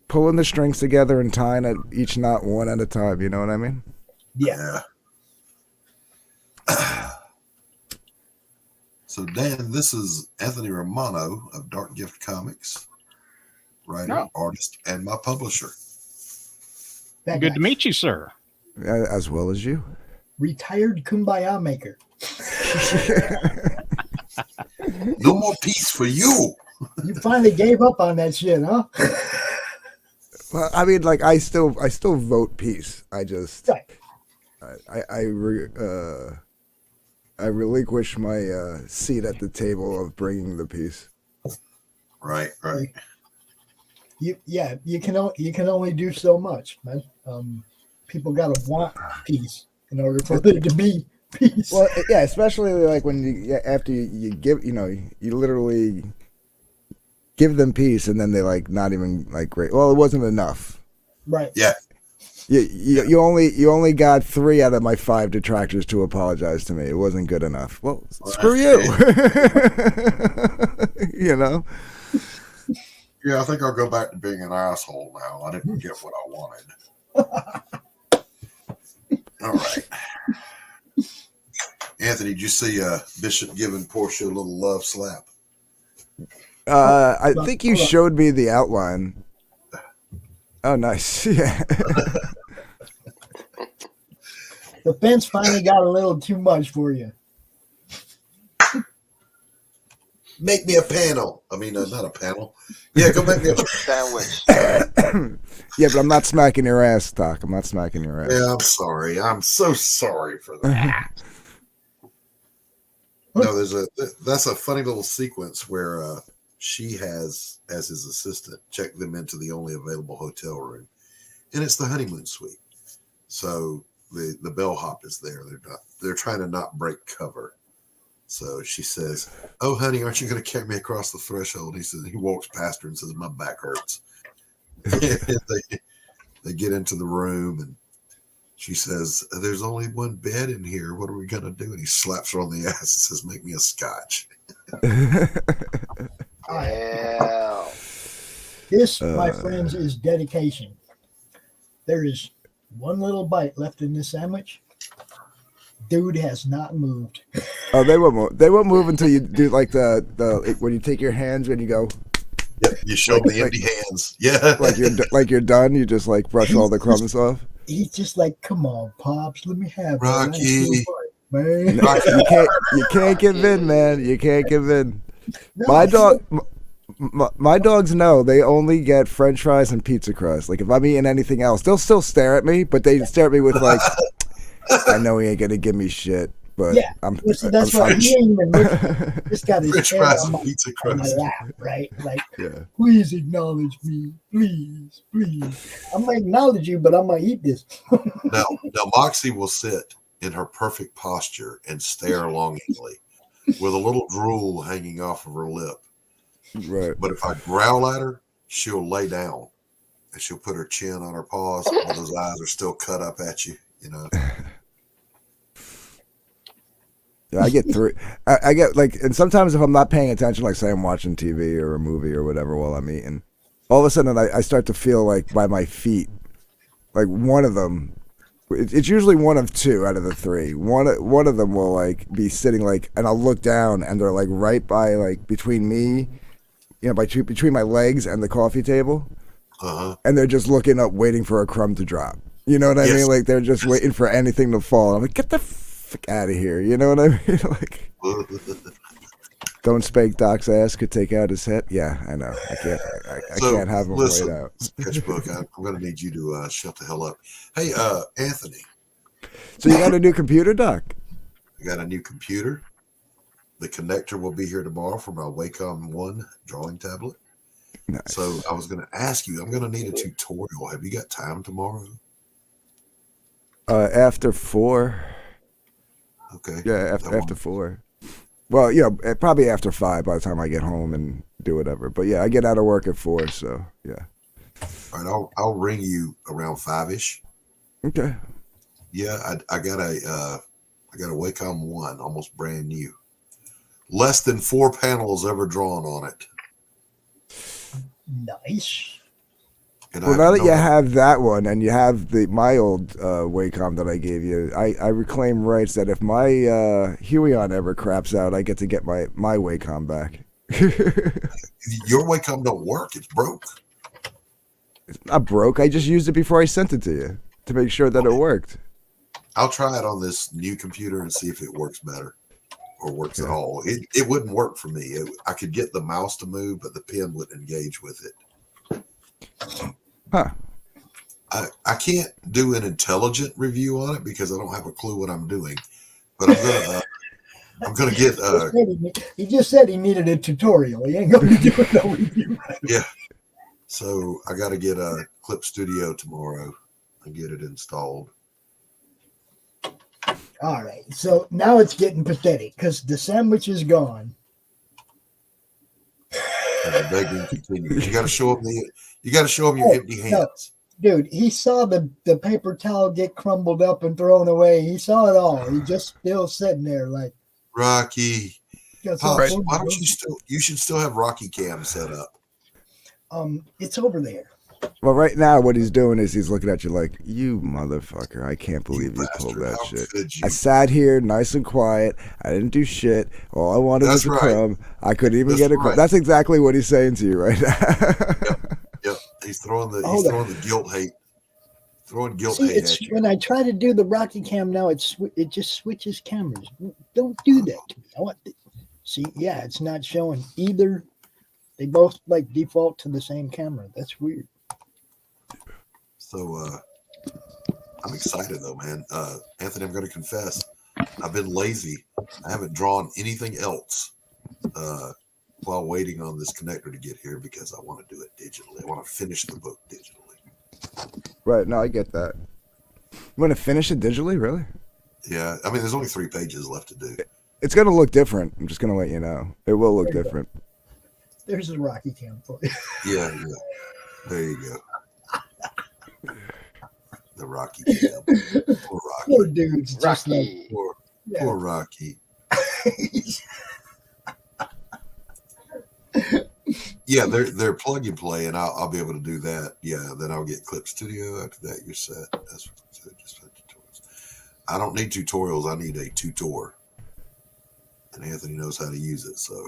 pulling the strings together and tying it each knot one at a time. You know what I mean? Yeah. So, Dan, this is Anthony Romano of Dark Gift Comics, writer, artist, and my publisher. Good to meet you, sir. As well as you. Retired kumbaya maker. No more peace for you. You finally gave up on that shit, huh? Well, I mean, like I still vote peace. I just I relinquish my seat at the table of bringing the peace. Right. You can only do so much, man. People gotta want peace in order for there to be peace. Well, yeah, especially like when after you give, you literally give them peace, and then they like not even like great. Well, it wasn't enough. Right. Yeah. You only got 3 out of my 5 detractors to apologize to me. It wasn't good enough. Well, screw you. Yeah, I think I'll go back to being an asshole now. I didn't get what I wanted. All right. Anthony, did you see Bishop giving Portia a little love slap? I think you showed me the outline. Oh, nice. Yeah. The fence finally got a little too much for you. Make me a panel. I mean, not a panel. Yeah, go make me a sandwich. Yeah, but I'm not smacking your ass, Doc. I'm not smacking your ass. Yeah, I'm sorry. I'm so sorry for that. No, that's a funny little sequence where she has, as his assistant, check them into the only available hotel room, and it's the honeymoon suite. So the bellhop is there. They're trying to not break cover. So she says, "Oh, honey, aren't you going to carry me across the threshold?" He says, he walks past her and says, "My back hurts." They get into the room, and she says, "There's only one bed in here. What are we going to do?" And he slaps her on the ass and says, "Make me a scotch." Yeah. This, my friends, is dedication. There is one little bite left in this sandwich. Dude has not moved. Oh, they won't move. They won't move until you do like the when you take your hands and you go. Yep, you show the empty hands. Yeah, like you're done. You just like brush all the crumbs off. He's just like, "Come on, pops, let me have Rocky, man." You can't give in, man. You can't give in. No, My dogs know they only get French fries and pizza crust. Like if I'm eating anything else, they'll still stare at me, but they stare at me with like, I know he ain't gonna give me shit, but yeah, that's why he ain't even looking. Just got his French hand fries on and pizza my crust. lap, right? Like, yeah. Please acknowledge me, please. I'm gonna acknowledge you, but I'm gonna eat this. Now Moxie will sit in her perfect posture and stare longingly, with a little drool hanging off of her lip. Right. But if I growl at her, she'll lay down and she'll put her chin on her paws while those eyes are still cut up at you, you know. Yeah, I get three. I get like, and sometimes if I'm not paying attention, like say I'm watching TV or a movie or whatever while I'm eating, all of a sudden I start to feel like by my feet, like one of them, it's usually one of two out of the three. One of them will like be sitting like, and I'll look down and they're like right by like between me, you know, between my legs and the coffee table, and they're just looking up, waiting for a crumb to drop. You know what I mean? Like they're just waiting for anything to fall. I'm like, get the fuck out of here. You know what I mean? Like, don't spank Doc's ass, could take out his head. Yeah, I know. I can't have him wait out. Sketchbook, I'm going to need you to shut the hell up. Hey, Anthony. So you got a new computer, Doc? I got a new computer. The connector will be here tomorrow for my Wacom 1 drawing tablet. Nice. So I was going to ask you, I'm going to need a tutorial. Have you got time tomorrow? After 4. Okay. Yeah, after 4. Well, you know, probably after 5 by the time I get home and do whatever. But yeah, I get out of work at 4, so yeah. All right, I'll ring you around 5-ish. Okay. Yeah, I got a Wacom 1, almost brand new. Less than 4 panels ever drawn on it. Nice. And well, now that you have that one and you have my old Wacom that I gave you, I reclaim rights that if my Huion ever craps out, I get to get my Wacom back. Your Wacom don't work. It's broke. It's not broke. I just used it before I sent it to you to make sure that it worked. I'll try it on this new computer and see if it works better or works at all. It wouldn't work for me. I could get the mouse to move, but the pen wouldn't engage with it. Huh. I can't do an intelligent review on it because I don't have a clue what I'm doing. But I'm gonna get. He just said he needed a tutorial. He ain't gonna be doing no review. Yeah. So I got to get a Clip Studio tomorrow and get it installed. All right. So now it's getting pathetic because the sandwich is gone. And the begging continues. You got to show them your empty hands. No, dude, he saw the paper towel get crumbled up and thrown away. He saw it all. He just still sitting there like Rocky. Pops, why don't you should still have Rocky Cam set up. It's over there. Well, right now what he's doing is he's looking at you like, you motherfucker, I can't believe you pulled that shit. I sat here nice and quiet. I didn't do shit. All I wanted was a crumb. I couldn't even get a crumb. That's exactly what he's saying to you right now. Yep. He's throwing the guilt hate. Throwing guilt hate at you. When I try to do the Rocky Cam now, it just switches cameras. Don't do that to me. See, yeah, it's not showing either. They both like default to the same camera. That's weird. So I'm excited though, man. Anthony, I'm going to confess, I've been lazy. I haven't drawn anything else while waiting on this connector to get here because I want to do it digitally. I want to finish the book digitally. Right. No, I get that. You want to finish it digitally, really? Yeah. I mean, there's only 3 pages left to do. It's going to look different. I'm just going to let you know. It will look different. There's a Rocky Cam for you. Yeah. There you go. The Rocky Cam. Poor Rocky. Poor dude's just like poor Rocky. Yeah, they're plug and play, and I'll be able to do that. Yeah, then I'll get Clip Studio. After that, you're set. That's what I said. Just tutorials. I don't need tutorials. I need a tutor, and Anthony knows how to use it. So,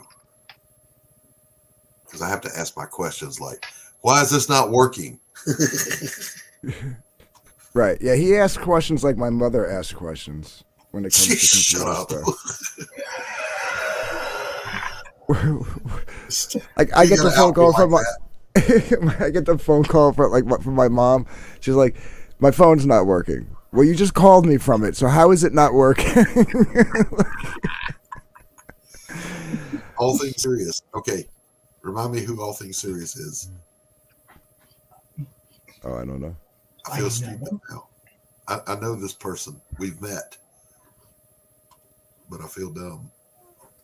because I have to ask my questions like, "Why is this not working?" Right. Yeah, he asks questions like my mother asks questions when it comes to Shut computer up. stuff. I get the phone call from I get the phone call from my mom. She's like, "My phone's not working." Well, you just called me from it, so how is it not working? All Things Serious. Okay, remind me who All Things Serious is. Oh, I don't know. I feel stupid now. I know this person. We've met. but I feel dumb.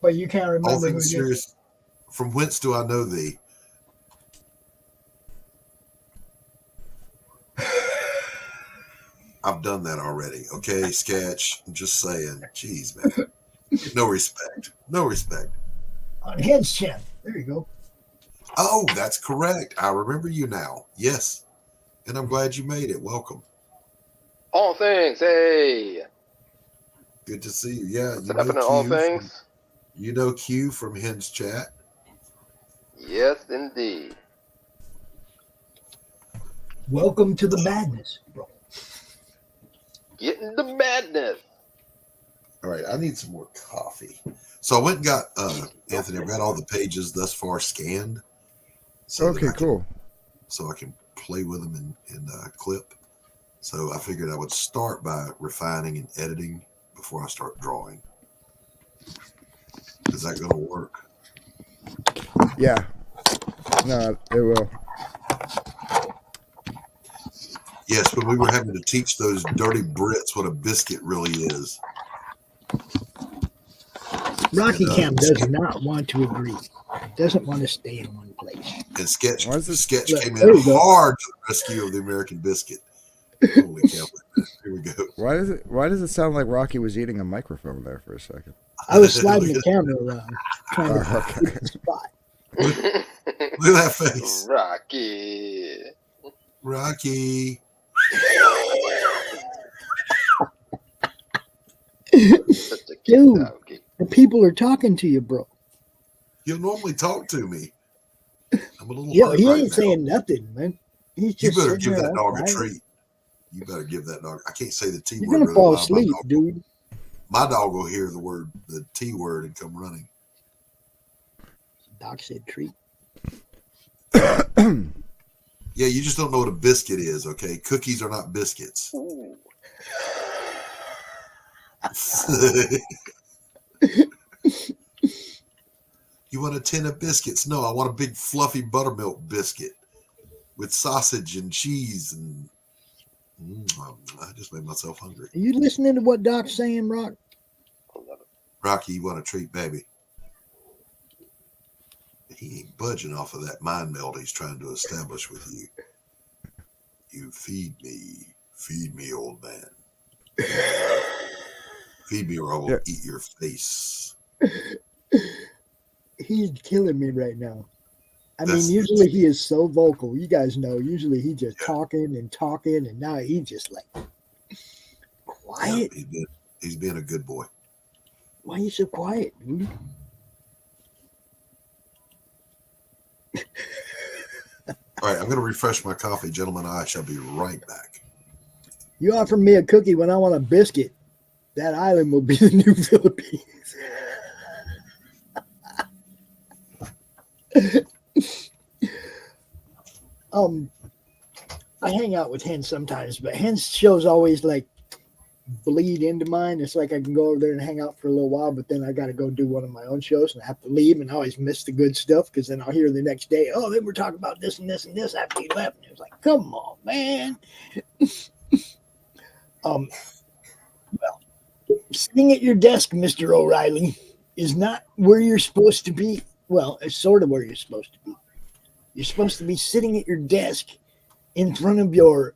But you can't remember All who things did. serious. From whence do I know thee? I've done that already. Okay, sketch. I'm just saying. Jeez, man. No respect. No respect. On Head's chin. There you go. Oh, that's correct. I remember you now. Yes. And I'm glad you made it. Welcome. All things, hey. Good to see you. Yeah, What's happening, all things? You know Q from Hen's chat. Yes, indeed. Welcome to the madness, bro. Getting the madness. All right, I need some more coffee. So I went and got Anthony. I've got all the pages thus far scanned. So Okay, cool. So I can play with them in Clip. So I figured I would start by refining and editing before I start drawing. Is that going to work? Yeah. No, it will. Yes, but we were having to teach those dirty Brits what a biscuit really is. Rocky Cam does not want to agree. Doesn't want to stay in one place. And Sketch came There in you go. hard to the rescue of the American biscuit. Holy cow. Here we go. Why does it sound like Rocky was eating a microphone there for a second? I was sliding the camera around trying to okay. the spot. Look at that face. Rocky. Dude, the people are talking to you, bro. You'll normally talk to me. I'm a little Yo, hurt he right ain't now. saying nothing, man. He's You just better sitting give there that dog a quiet. treat. You better give that dog. I can't say the T You're word. gonna fall otherwise my asleep, dog- dude. My dog will hear the T word, and come running. Doc said treat. Yeah, you just don't know what a biscuit is, okay? Cookies are not biscuits. You want a tin of biscuits? No, I want a big fluffy buttermilk biscuit with sausage and cheese and I just made myself hungry. Are you listening to what Doc's saying, Rock? Rocky, you want a treat, baby? He ain't budging off of that mind meld he's trying to establish with you. You feed me, old man. Feed me or I will eat your face. He's killing me right now. I mean, usually he is so vocal. You guys know, usually he just talking, and now he's just like quiet. Yeah, he's being a good boy. Why are you so quiet, dude? All right, I'm going to refresh my coffee, gentlemen. I shall be right back. You offer me a cookie when I want a biscuit. That island will be the new Philippines. I hang out with Hen sometimes, but Hen's shows always like bleed into mine. It's like I can go over there and hang out for a little while, but then I got to go do one of my own shows and I have to leave, and I always miss the good stuff because then I'll hear the next day, oh, they were talking about this and this and this after you left. And it was like, come on, man. Well, sitting at your desk, Mr. O'Reilly, is not where you're supposed to be. Well, it's sort of where you're supposed to be. You're supposed to be sitting at your desk in front of your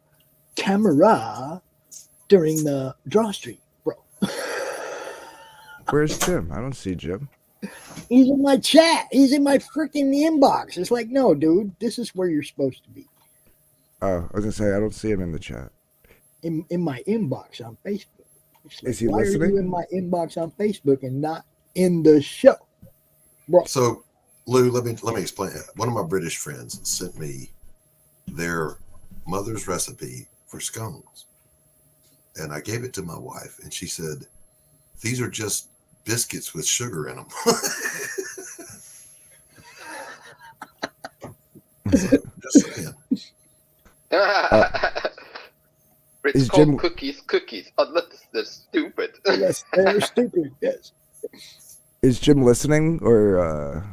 camera during the Drawstream, bro. Where's Jim? I don't see Jim. He's in my chat. He's in my freaking inbox. It's like, no, dude, this is where you're supposed to be. Oh, I was gonna say I don't see him in the chat. In my inbox on Facebook. It's like, Is he why listening? are you in my inbox on Facebook and not in the show, bro? So, Lou, let me explain. One of my British friends sent me their mother's recipe for scones, and I gave it to my wife, and she said, "These are just biscuits with sugar in them." Just saying. It's Is called Jim- cookies. Oh, that's stupid. Yes, they're stupid. Yes. Is Jim listening or?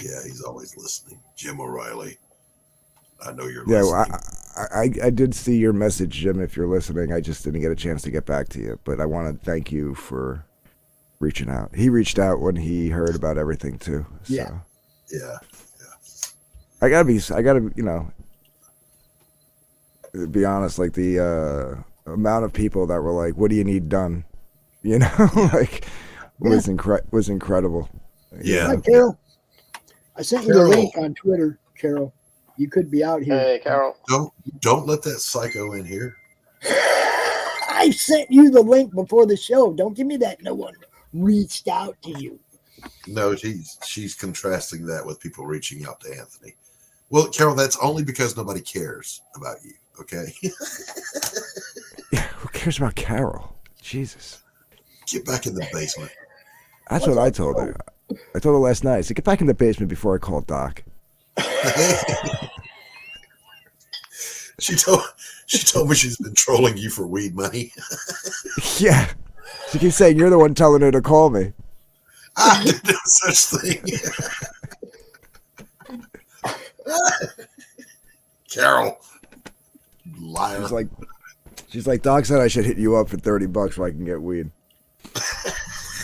Yeah, he's always listening. Jim O'Reilly, I know you're Yeah, listening. well, I did see your message, Jim. If you're listening, I just didn't get a chance to get back to you. But I want to thank you for reaching out. He reached out when he heard about everything too. So. Yeah. I gotta, be honest, like the amount of people that were like, "What do you need done?" Was incredible. Yeah. Hi, Carol. I sent you the link on Twitter, Carol. You could be out here. Hey, Carol. Don't let that psycho in here. I sent you the link before the show. Don't give me that. No one reached out to you. No, she's contrasting that with people reaching out to Anthony. Well, Carol, that's only because nobody cares about you. Okay. Who cares about Carol? Jesus. Get back in the basement. That's what I told her. I told her last night. I said, get back in the basement before I call Doc. She told me she's been trolling you for weed money. Yeah. She keeps saying you're the one telling her to call me. I did no such thing. Carol. Liar. She's like, Doc said I should hit you up for $30 so I can get weed.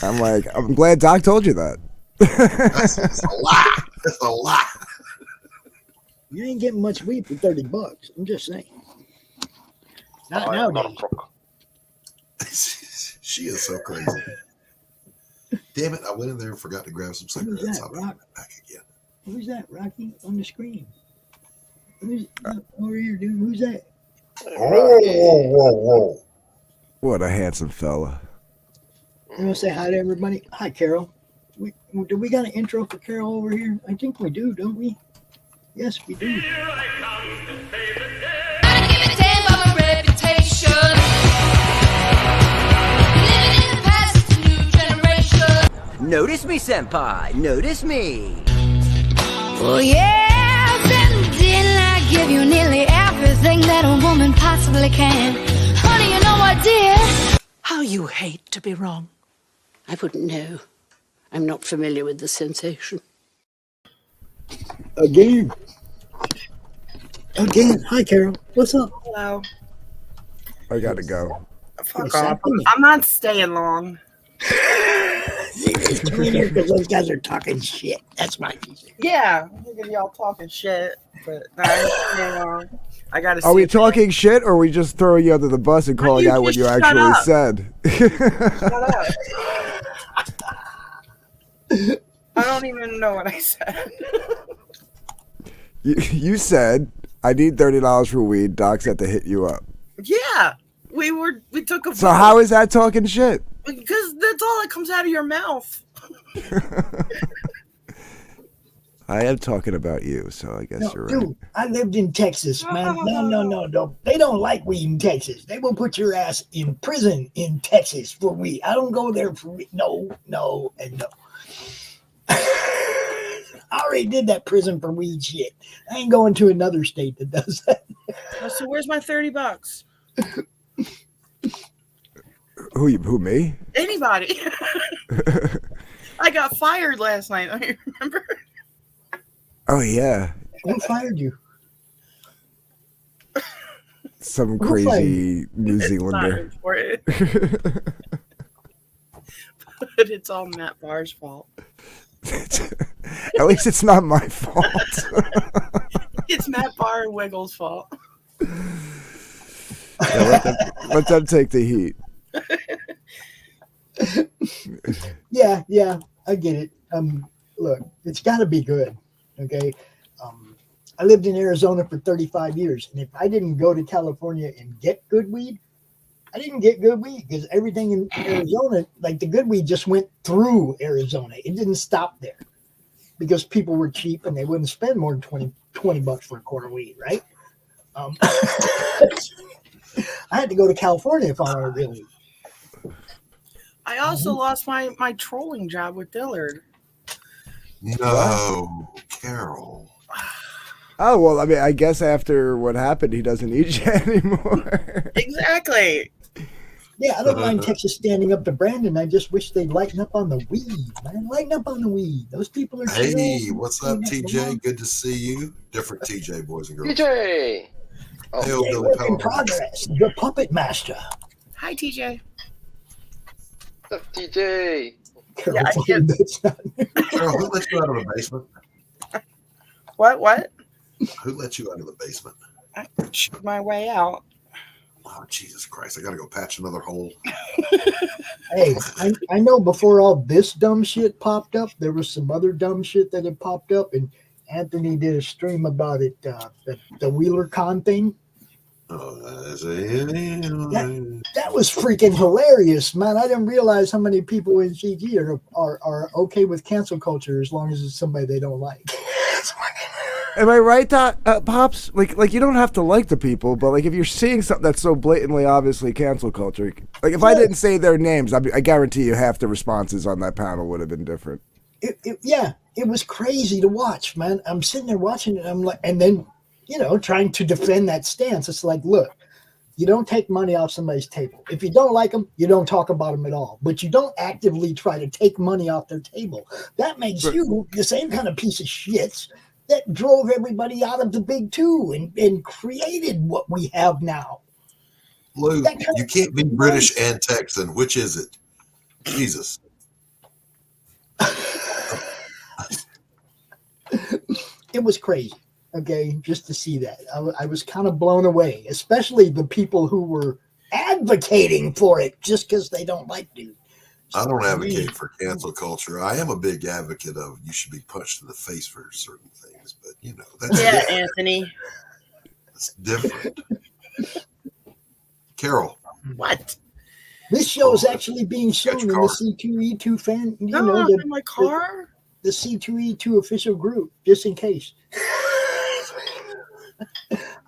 I'm like, I'm glad Doc told you that. That's a lie. That's a lie. You ain't getting much weed for $30. I'm just saying. Not nowadays. She is so crazy. Damn it! I went in there and forgot to grab some cigarettes. Who's that, I'll be Rock? back again. Who's that, Rocky, on the screen? Who's over here, dude? Who's that? Whoa. What a handsome fella. You want to say hi to everybody? Hi, Carol. Do we got an intro for Carol over here? I think we do, don't we? Yes, we do. Notice me, senpai. Notice me. Oh, yes, and didn't I give you nearly everything that a woman possibly can? Honey, you know what, dear? How you hate to be wrong. I wouldn't know. I'm not familiar with the sensation. Again. Hi, Carol. What's up? Hello. I gotta go. Fuck off. I'm not staying long. Because those guys are talking shit. That's my piece. Yeah, look at y'all talking shit, but I gotta see. Are we talking shit, or are we just throwing you under the bus and calling out what you actually said? Shut up. I don't even know what I said. You said, I need $30 for weed. Doc said to hit you up. Yeah, we took a. So how is that talking shit? Because that's all that comes out of your mouth. I am talking about you, so I guess you're right. Dude, I lived in Texas, man. No. They don't like weed in Texas. They will put your ass in prison in Texas for weed. I don't go there for weed. No, and no. I already did that prison for weed shit. I ain't going to another state that does that. So where's my $30? Who, me? Anybody. I got fired last night. Don't you remember? Oh, yeah. Who fired you? Some crazy New Zealander. For it. But it's all Matt Barr's fault. At least it's not my fault. It's Matt Barr and Wiggles' fault. Yeah, let them take the heat. Yeah, I get it. Look, it's got to be good. Okay. I lived in Arizona for 35 years, and if I didn't go to California and get good weed, I didn't get good weed because everything in Arizona, like the good weed, just went through Arizona. It didn't stop there because people were cheap and they wouldn't spend more than $20 for a quarter weed, right? I had to go to California if I wanted real weed. I also lost my trolling job with Dillard. No, Carol. Oh, well, I mean, I guess after what happened, he doesn't need you anymore. Exactly. Yeah, I don't mind Texas standing up to Brandon. I just wish they'd lighten up on the weed, man. Lighten up on the weed. Those people are chill. Hey, what's up, TJ? Good to see you. Different TJ, boys and girls. TJ! Oh, Yeah, Billy work in Powell. progress. The puppet master. Hi, TJ. What's up, TJ? Yeah, I get. Carol, who let you out of the basement? What? Who let you out of the basement? I chewed my way out. Oh, Jesus Christ. I got to go patch another hole. Hey, I know before all this dumb shit popped up, there was some other dumb shit that had popped up, and Anthony did a stream about it, the Wheeler Con thing. That was freaking hilarious, man. I didn't realize how many people in CG are okay with cancel culture as long as it's somebody they don't like. Am I right, Pops? Like you don't have to like the people, but like if you're seeing something that's so blatantly, obviously cancel culture, like if I didn't say their names, I guarantee you half the responses on that panel would have been different. It was crazy to watch, man. I'm sitting there watching it, I'm like, and then, trying to defend that stance. It's like, look, you don't take money off somebody's table. If you don't like them, you don't talk about them at all. But you don't actively try to take money off their table. That makes you the same kind of piece of shit that drove everybody out of the big two and created what we have now. Lou, you can't be British and Texan. Which is it? Jesus. It was crazy, okay, just to see that. I was kind of blown away, especially the people who were advocating for it just because they don't like dude. I don't advocate for cancel culture. I am a big advocate of you should be punched in the face for certain things, but that's different. Anthony. It's different. Carol. What? This show is actually being shown in the C2E2 fan. In my car. The C2E2 official group, just in case.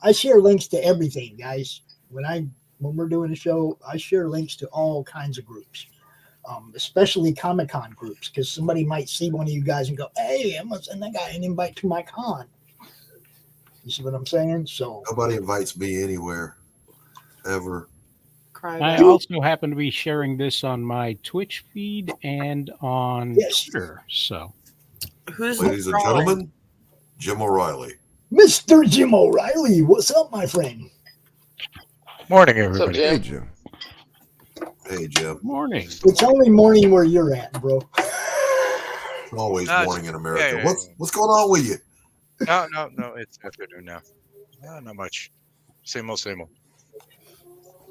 I share links to everything, guys. When we're doing a show, I share links to all kinds of groups. Especially Comic-Con groups, because somebody might see one of you guys and go, hey, I'm going to send that guy an invite to my con. You see what I'm saying? So nobody invites me anywhere, ever. I also happen to be sharing this on my Twitch feed and on Twitter. So, ladies and gentlemen, Jim O'Reilly. Mr. Jim O'Reilly, what's up, my friend? Morning, everybody. Hey, Jim. Hey, Jim. Morning. It's only morning where you're at, bro. It's always morning in America. Yeah. What's going on with you? No. It's afternoon now. Not much. Same old, same old.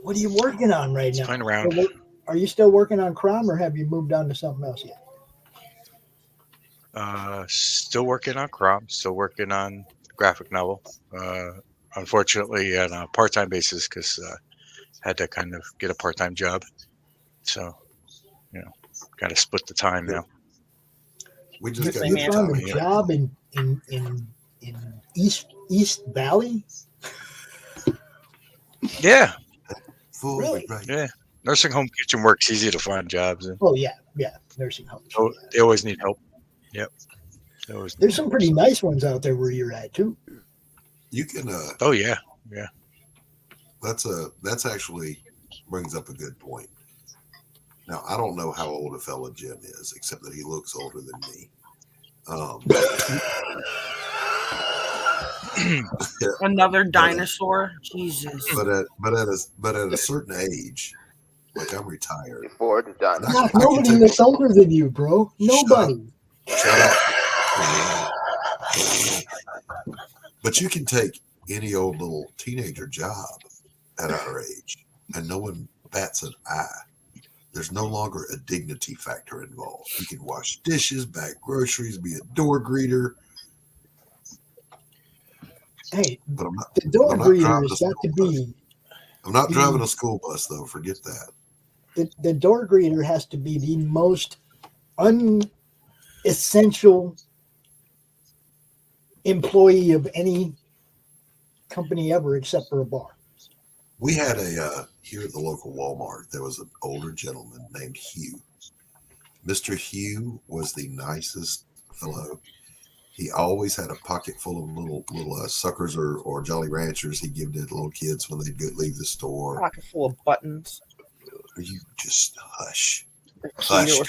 What are you working on right now? Playing around. Are you still working on Crom, or have you moved on to something else yet? Still working on Crom. Still working on graphic novel. Unfortunately, on a part-time basis, because had to kind of get a part-time job. So, got to split the time now. We just you found a job in East Valley? Yeah. Really? Yeah. Nursing home kitchen work's easy to find jobs in. Oh, yeah. Nursing home. So they always need help. Yep. There's some pretty nice ones out there where you're at, too. You can. Oh, yeah. That's actually brings up a good point. Now, I don't know how old a fella Jim is, except that he looks older than me. Another dinosaur. Jesus. But at a certain age, like I'm retired. Before the dinosaur. Not nobody looks older than you, bro. Nobody. Shut up. But you can take any old little teenager job at our age, and no one bats an eye. There's no longer a dignity factor involved. You can wash dishes, bag groceries, be a door greeter. Hey, but the door greeter has got to be. I'm not driving a school bus, though. Forget that. The door greeter has to be the most unessential employee of any company ever, except for a bar. We had here at the local Walmart, there was an older gentleman named Hugh. Mr. Hugh was the nicest fellow. He always had a pocket full of little suckers or Jolly Ranchers he'd give to the little kids when they'd leave the store. Pocket full of buttons. You just hush. Hush.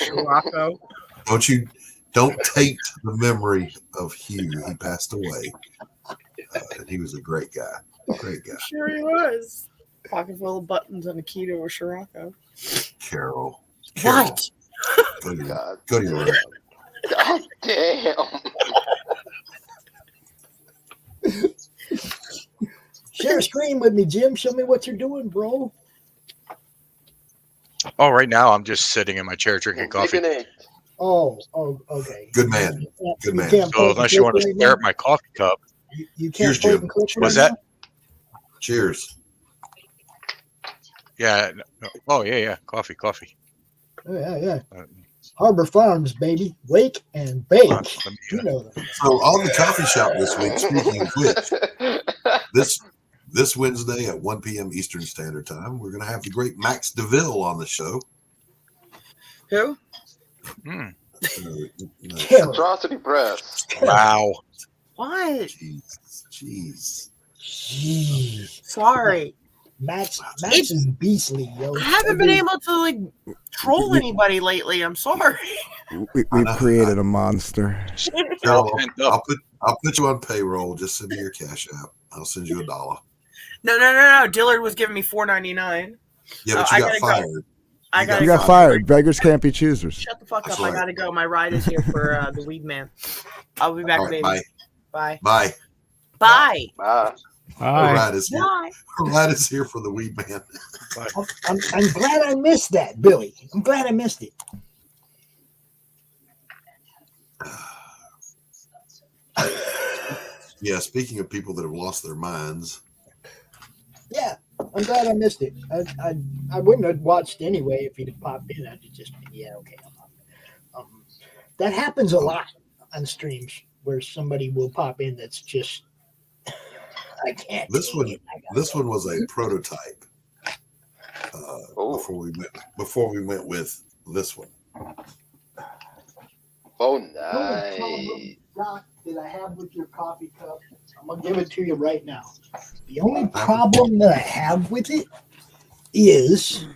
Don't taint the memory of Hugh. He passed away. And he was a great guy. Great guy. Sure he was. Pocket full of buttons and a keto or Scirocco. Carol. What? Go to God. Go to your room. God damn. Share a screen with me, Jim. Show me what you're doing, bro. Oh, right now I'm just sitting in my chair drinking coffee. Oh, okay. Good man. Good man. So unless you want to stare at my coffee cup. You Cheers, can't Jim. What's that? Cheers. Yeah. Oh, yeah. Coffee. Yeah. Harbor Farms, baby. Wake and bake. You know that. So on the coffee shop this week, speaking of which, this Wednesday at 1 p.m. Eastern Standard Time, we're going to have the great Max Devill on the show. Who? Atrocity Press. Wow. What? Jeez. Sorry. Max is beastly, yo. I haven't been able to like troll anybody lately. I'm sorry. We've created a monster. Carol, I'll put you on payroll. Just send me your cash app. I'll send you $1. No. Dillard was giving me $4.99. Yeah, but you got fired. You got fired. Beggars can't be choosers. Shut the fuck up. I gotta go. My ride is here for the Weed Man. I'll be back, All right, baby. Bye. Bye. Bye. Bye. Our ride is here. Bye. Our ride is here for the Weed Man. I'm glad I missed that, Billy. I'm glad I missed it. Yeah, speaking of people that have lost their minds. Yeah, I'm glad I missed it. I wouldn't have watched anyway if he'd have popped in. I'd have just been, yeah, okay. That happens a lot on streams where somebody will pop in that's just I can't. This one was a prototype. Before we went with this one. Oh, nice. That I have with your coffee cup, I'm gonna give it to you right now. The only problem that I have with it is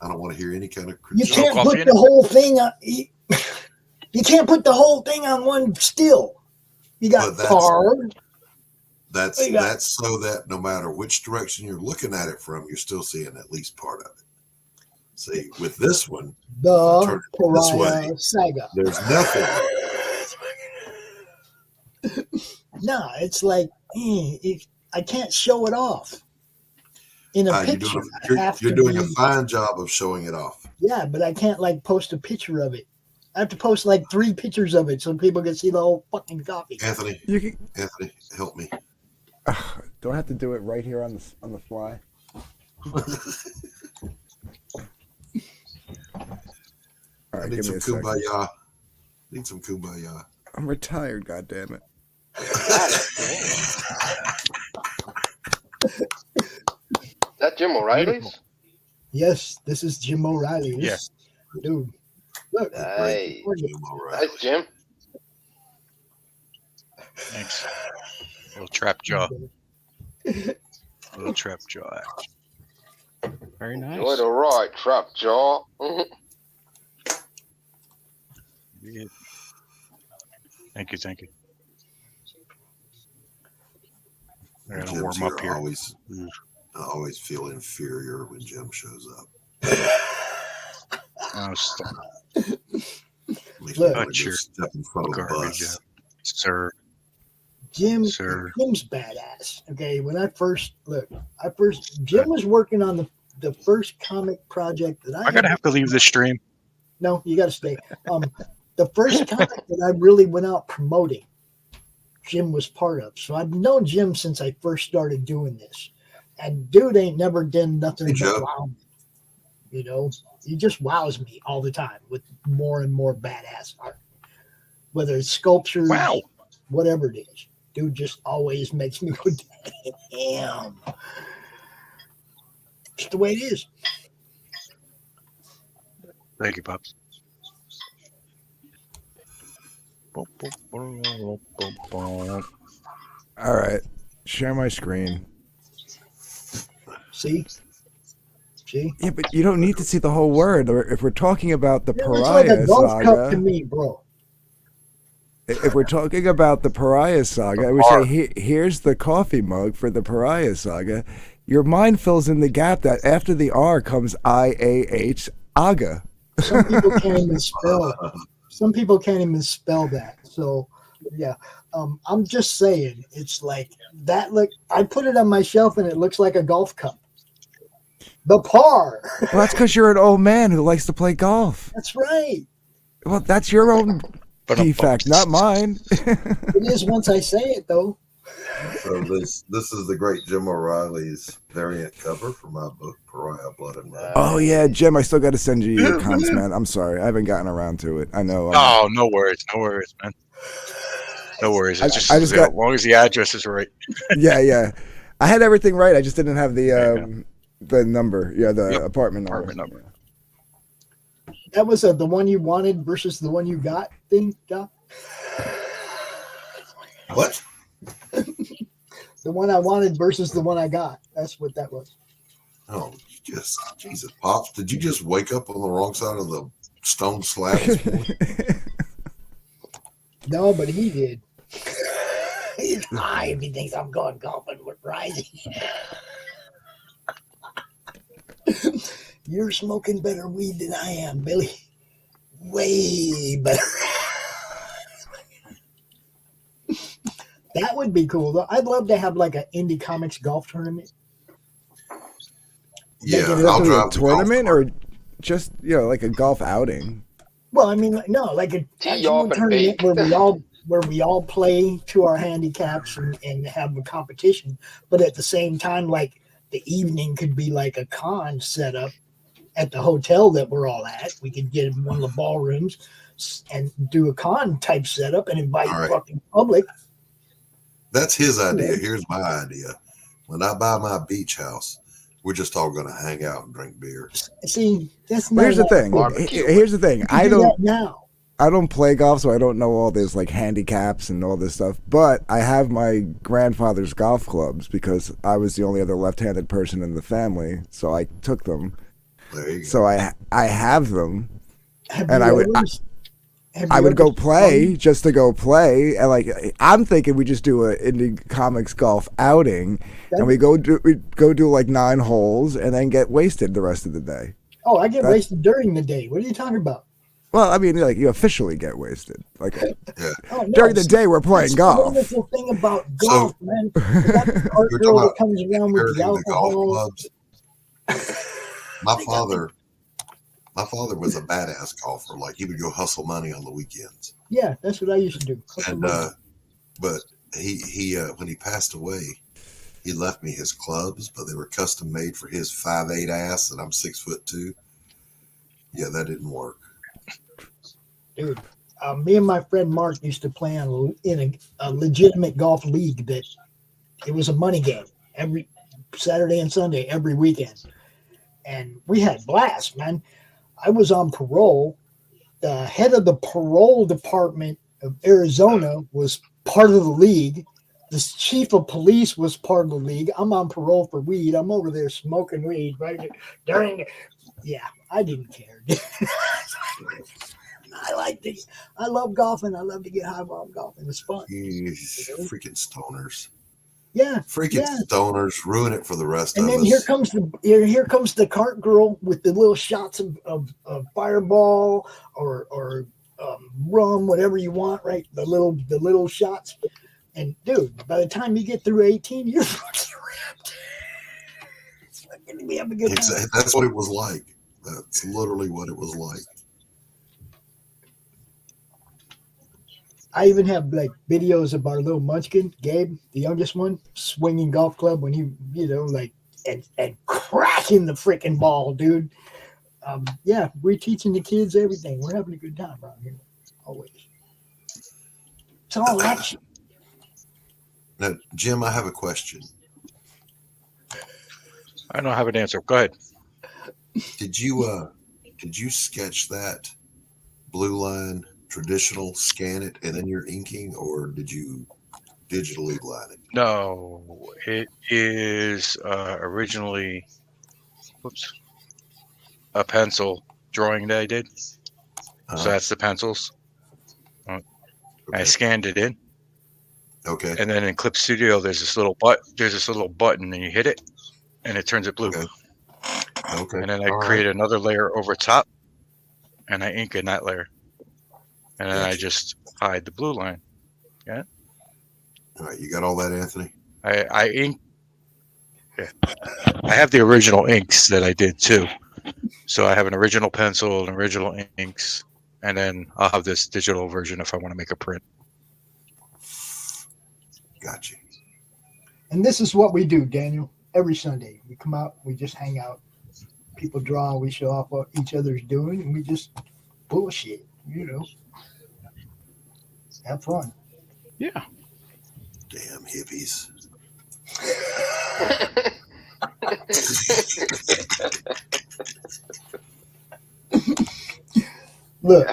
I don't want to hear any kind of you can't put the whole thing on. You can't put the whole thing on one still. You got card. That's so that no matter which direction you're looking at it from, you're still seeing at least part of it. See, with this one, the this way, Pariah Saga. there's nothing. No, it's like I can't show it off in a picture. You're doing a fine job of showing it off. Yeah, but I can't like post a picture of it. I have to post like 3 pictures of it so people can see the whole fucking coffee. Anthony, help me. Do I have to do it right here on the fly? All right, Need give me some a second. kumbaya. Need some kumbaya. I'm retired, goddammit. That Jim O'Reilly's? Yes, this is Jim O'Reilly. Yes. Dude. Look. Nice. Nice, Jim. Thanks. Little trap jaw. Little trap jaw. Very nice. Enjoy the ride, trap jaw. Thank you. I gotta Jim's warm up here. I always feel inferior when Jim shows up. Oh, stop. Look, Cut your step in front of the garbage bus. out, sir. Jim's badass. Okay, when Jim was working on the first comic project that I gotta have to leave this stream. No, you gotta stay. The first comic that I really went out promoting, Jim was part of. So I've known Jim since I first started doing this. And dude ain't never done nothing but wow me. You know, he just wows me all the time with more and more badass art. Whether it's sculptures, whatever it is. Dude just always makes me go, damn. Just the way it is. Thank you, Pops. All right. Share my screen. See? Yeah, but you don't need to see the whole word. Or if we're talking about the It's Pariah like a golf Saga, cup to me, bro. if we're talking about the Pariah Saga, I would say here's the coffee mug for the Pariah Saga. Your mind fills in the gap that after the R comes IAH Aga. some people can't even spell. Some people can't even spell that. So, yeah. I'm just saying, it's like that. Look, I put it on my shelf, and it looks like a golf cup. The par. Well, that's because you're an old man who likes to play golf. That's right. Well, that's your own defect, not mine. It is once I say it, though. So this is the great Jim O'Reilly's variant cover for my book, Pariah, Blood and Rust. Oh yeah, Jim, I still got to send you your comps, man. I'm sorry, I haven't gotten around to it. I know. Oh, no worries, man. No worries. It's just, as long as the address is right. Yeah. I had everything right. I just didn't have the number. Yeah, the apartment number. That was the one you wanted versus the one you got. Then, Doc? What? The one I wanted versus the one I got. That's what that was. Oh, Jesus, Pops! Did you just wake up on the wrong side of the stone slab this morning? No, but he did. He's high if he thinks I'm going golfing with Rising. You're smoking better weed than I am, Billy. Way better. That would be cool, though. I'd love to have like an indie comics golf tournament. Yeah, I'll drive a tournament or just like a golf outing. Well, I mean, no, like a actual tournament where we all play to our handicaps and have a competition, but at the same time, like the evening could be like a con set up at the hotel that we're all at. We could get in one of the ballrooms and do a con type setup and invite fucking public. That's his idea. Here's my idea. When I buy my beach house, we're just all going to hang out and drink beer. See, that's not. Here's the thing. I don't play golf, so I don't know all this like handicaps and all this stuff. But I have my grandfather's golf clubs because I was the only other left-handed person in the family, so I took them. There you go. So I have them, and I would go play just to go play, and like I'm thinking we just do an indie comics golf outing, and we go do like 9 holes, and then get wasted the rest of the day. Oh, I get wasted during the day. What are you talking about? Well, I mean, like you officially get wasted. Like no, during the day, we're playing golf. That's the wonderful thing about golf, man. That art girl that comes around with the alcohol. My father was a badass golfer. Like he would go hustle money on the weekends. Yeah, that's what I used to do. And but he when he passed away, he left me his clubs, but they were custom made for his 5'8" ass, and I'm 6'2". Yeah, that didn't work. Dude, me and my friend Mark used to play in a legitimate golf league that it was a money game every Saturday and Sunday, every weekend. And we had blast, man. I was on parole. The head of the parole department of Arizona was part of the league. The chief of police was part of the league. I'm on parole for weed. I'm over there smoking weed right during. Yeah, I didn't care. I like this. I love golfing. I love to get high while I'm golfing. It's fun. Freaking stoners. Yeah. Stoners ruin it for the rest of us. And then here comes the cart girl with the little shots of Fireball or rum, whatever you want, right? The little shots. And dude, by the time you get through 18, you're fucking ripped. We have a good time. That's what it was like. That's literally what it was like. I even have like videos of our little munchkin, Gabe, the youngest one, swinging golf club when he, and cracking the freaking ball, dude. Yeah, we're teaching the kids everything. We're having a good time around here, always. It's all action. Now, Jim, I have a question. I don't have an answer. Go ahead. Did you sketch that blue line traditional, scan it, and then you're inking, or did you digitally line it? No, it is originally a pencil drawing that I did. So that's the pencils. Okay. I scanned it in. Okay. And then in Clip Studio, there's this little button, and you hit it, and it turns it blue. Okay. And then I create another layer over top, and I ink a net layer, and then I just hide the blue line. Yeah. All right, you got all that, Anthony? I ink. Yeah. I have the original inks that I did too. So I have an original pencil, an original inks, and then I'll have this digital version if I want to make a print. Gotcha. And this is what we do, Daniel. Every Sunday, we come out, we just hang out. People draw, we show off what each other's doing, and we just bullshit, you know. Have fun. Yeah. Damn hippies. Look,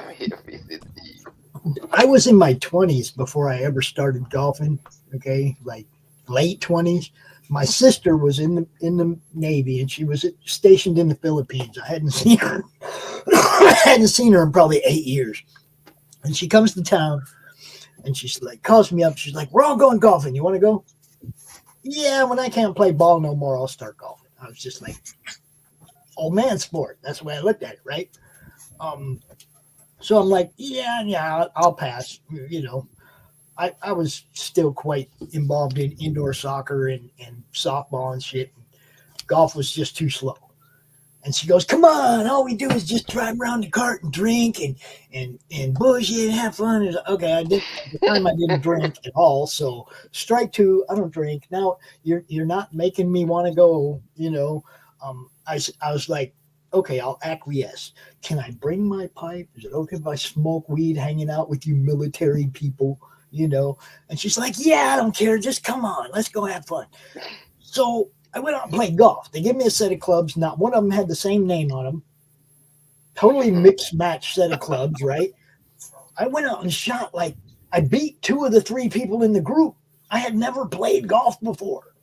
I was in my 20s before I ever started golfing, okay? Like late 20s. My sister was in the Navy, and she was stationed in the Philippines. I hadn't seen her. I hadn't seen her in probably 8 years. And she comes to town, and she's like, calls me up. She's like, we're all going golfing. You want to go? Yeah, when I can't play ball no more, I'll start golfing. I was just like, old man sport. That's the way I looked at it, right? So I'm like, yeah, I'll pass. You know, I was still quite involved in indoor soccer and softball and shit. Golf was just too slow. And she goes, come on, all we do is just drive around the cart and drink and bullshit and have fun. And okay, at the time I didn't drink at all. So strike two, I don't drink. Now you're not making me want to go, you know. I was like, okay, I'll acquiesce. Can I bring my pipe? Is it okay if I smoke weed hanging out with you military people, you know? And she's like, yeah, I don't care. Just come on. Let's go have fun. So I went out and played golf. They gave me a set of clubs. Not one of them had the same name on them. Totally mixed match set of clubs, right? I went out and shot like I beat 2 of the 3 people in the group. I had never played golf before.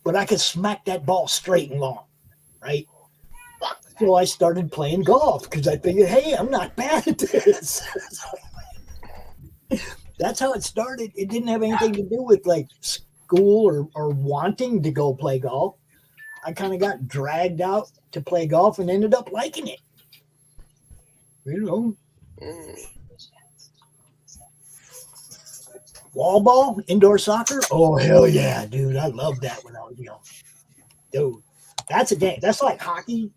But I could smack that ball straight and long, right? So I started playing golf because I figured, hey, I'm not bad at this. That's how it started. It didn't have anything to do with like school or wanting to go play golf. I kind of got dragged out to play golf and ended up liking it. You know. Wall ball, indoor soccer. Oh, hell yeah, dude. I loved that when I was young. Dude, that's a game. That's like hockey.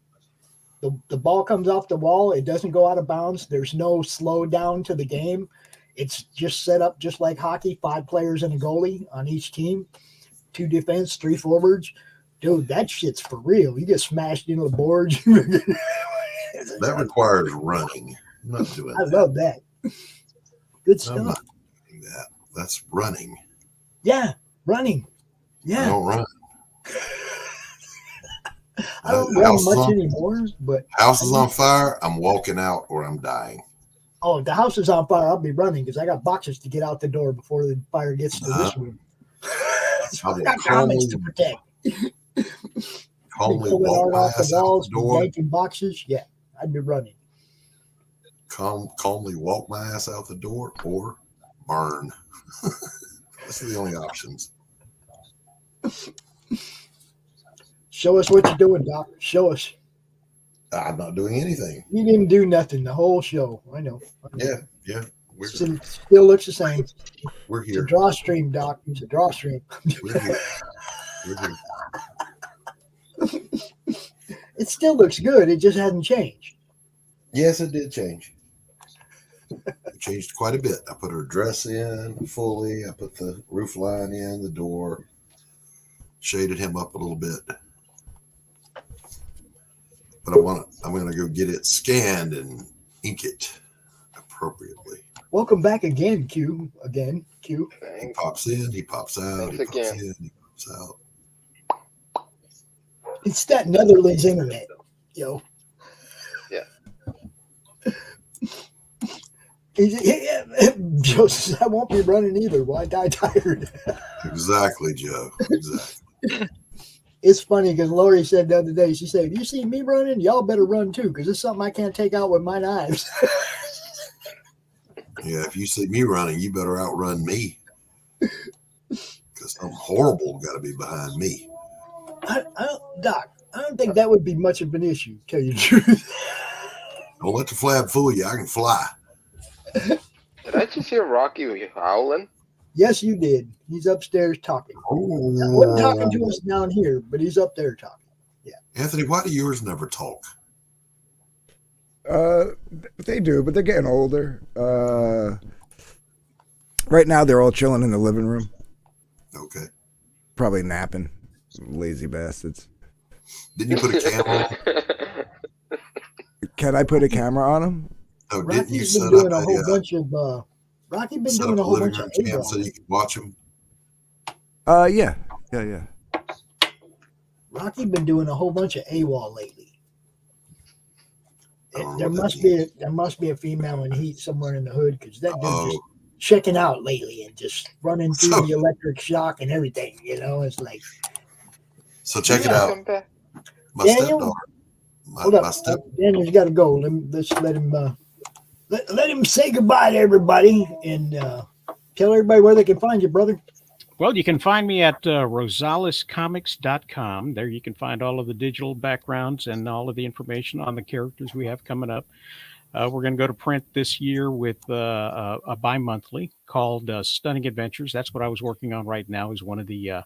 The ball comes off the wall. It doesn't go out of bounds. There's no slow down to the game. It's just set up just like hockey. 5 players and a goalie on each team. 2 defense, 3 forwards. Dude, that shit's for real. You get smashed into the boards. That requires running. I'm not doing I love that. Good stuff. I'm not doing that. That's running. Yeah, running. Yeah. I don't run. I don't run much anymore, but house is on fire, I'm walking out or I'm dying. Oh, if the house is on fire, I'll be running because I got boxes to get out the door before the fire gets to this room. So I got comics to protect. Calmly walk my ass out the door. Making boxes, yeah, I'd be running. Calmly walk my ass out the door or burn. Those are the only options. Show us what you're doing, Doc. Show us. I'm not doing anything. You didn't do nothing the whole show. I know. Yeah. Still looks the same. We're here. It's a Drawstream, Doc. It's a Drawstream. We're here. It still looks good. It just hasn't changed. Yes, it did change. It changed quite a bit. I put her dress in fully. I put the roof line in, the door, shaded him up a little bit. But I'm going to go get it scanned and ink it appropriately. Welcome back again, Q. Again, Q. He pops in, he pops out, he pops in, he pops out. It's that Netherlands internet, yo. Yeah. Joe says, I won't be running either. Why die tired? Exactly, Joe. Exactly. It's funny because Laurie said the other day, she said, you see me running? Y'all better run too because it's something I can't take out with my knives. Yeah, if you see me running, you better outrun me. Because something horrible got to be behind me. Doc, I don't think that would be much of an issue, tell you the truth. Don't let the flab fool you. I can fly. Did I just hear Rocky howling? Yes, you did. He's upstairs talking. He wasn't talking to us down here, but he's up there talking. Yeah. Anthony, why do yours never talk? They do, but they're getting older. Right now, they're all chilling in the living room. Okay. Probably napping. Lazy bastards. Didn't you put a camera on? Can I put a camera on them? Oh, didn't you Rocky's set been doing up a whole bunch of. Rocky's been set doing up a a whole living bunch room of cam so AWOL. you can watch them? Yeah. Rocky been doing a whole bunch of AWOL lately. There must be a female in heat somewhere in the hood because that dude just checking out lately and just running through the electric shock and everything. You know, it's like. So check it out. My Daniel, stepdaughter. hold up. Daniel's got to go. Let's let him. Let him say goodbye to everybody and tell everybody where they can find you, brother. Well, you can find me at rosalescomics.com. There you can find all of the digital backgrounds and all of the information on the characters we have coming up. We're going to go to print this year with a bi-monthly called Stunning Adventures. That's what I was working on right now, is one of the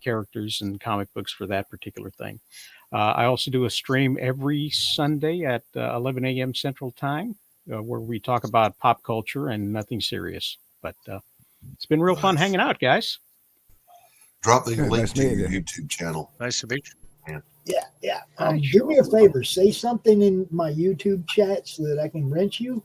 characters and comic books for that particular thing. I also do a stream every Sunday at 11 a.m. Central Time where we talk about pop culture and nothing serious. But it's been real fun hanging out, guys. Drop the link to your YouTube channel. Nice to meet you. Yeah. Do me a favor. Say something in my YouTube chat so that I can rent you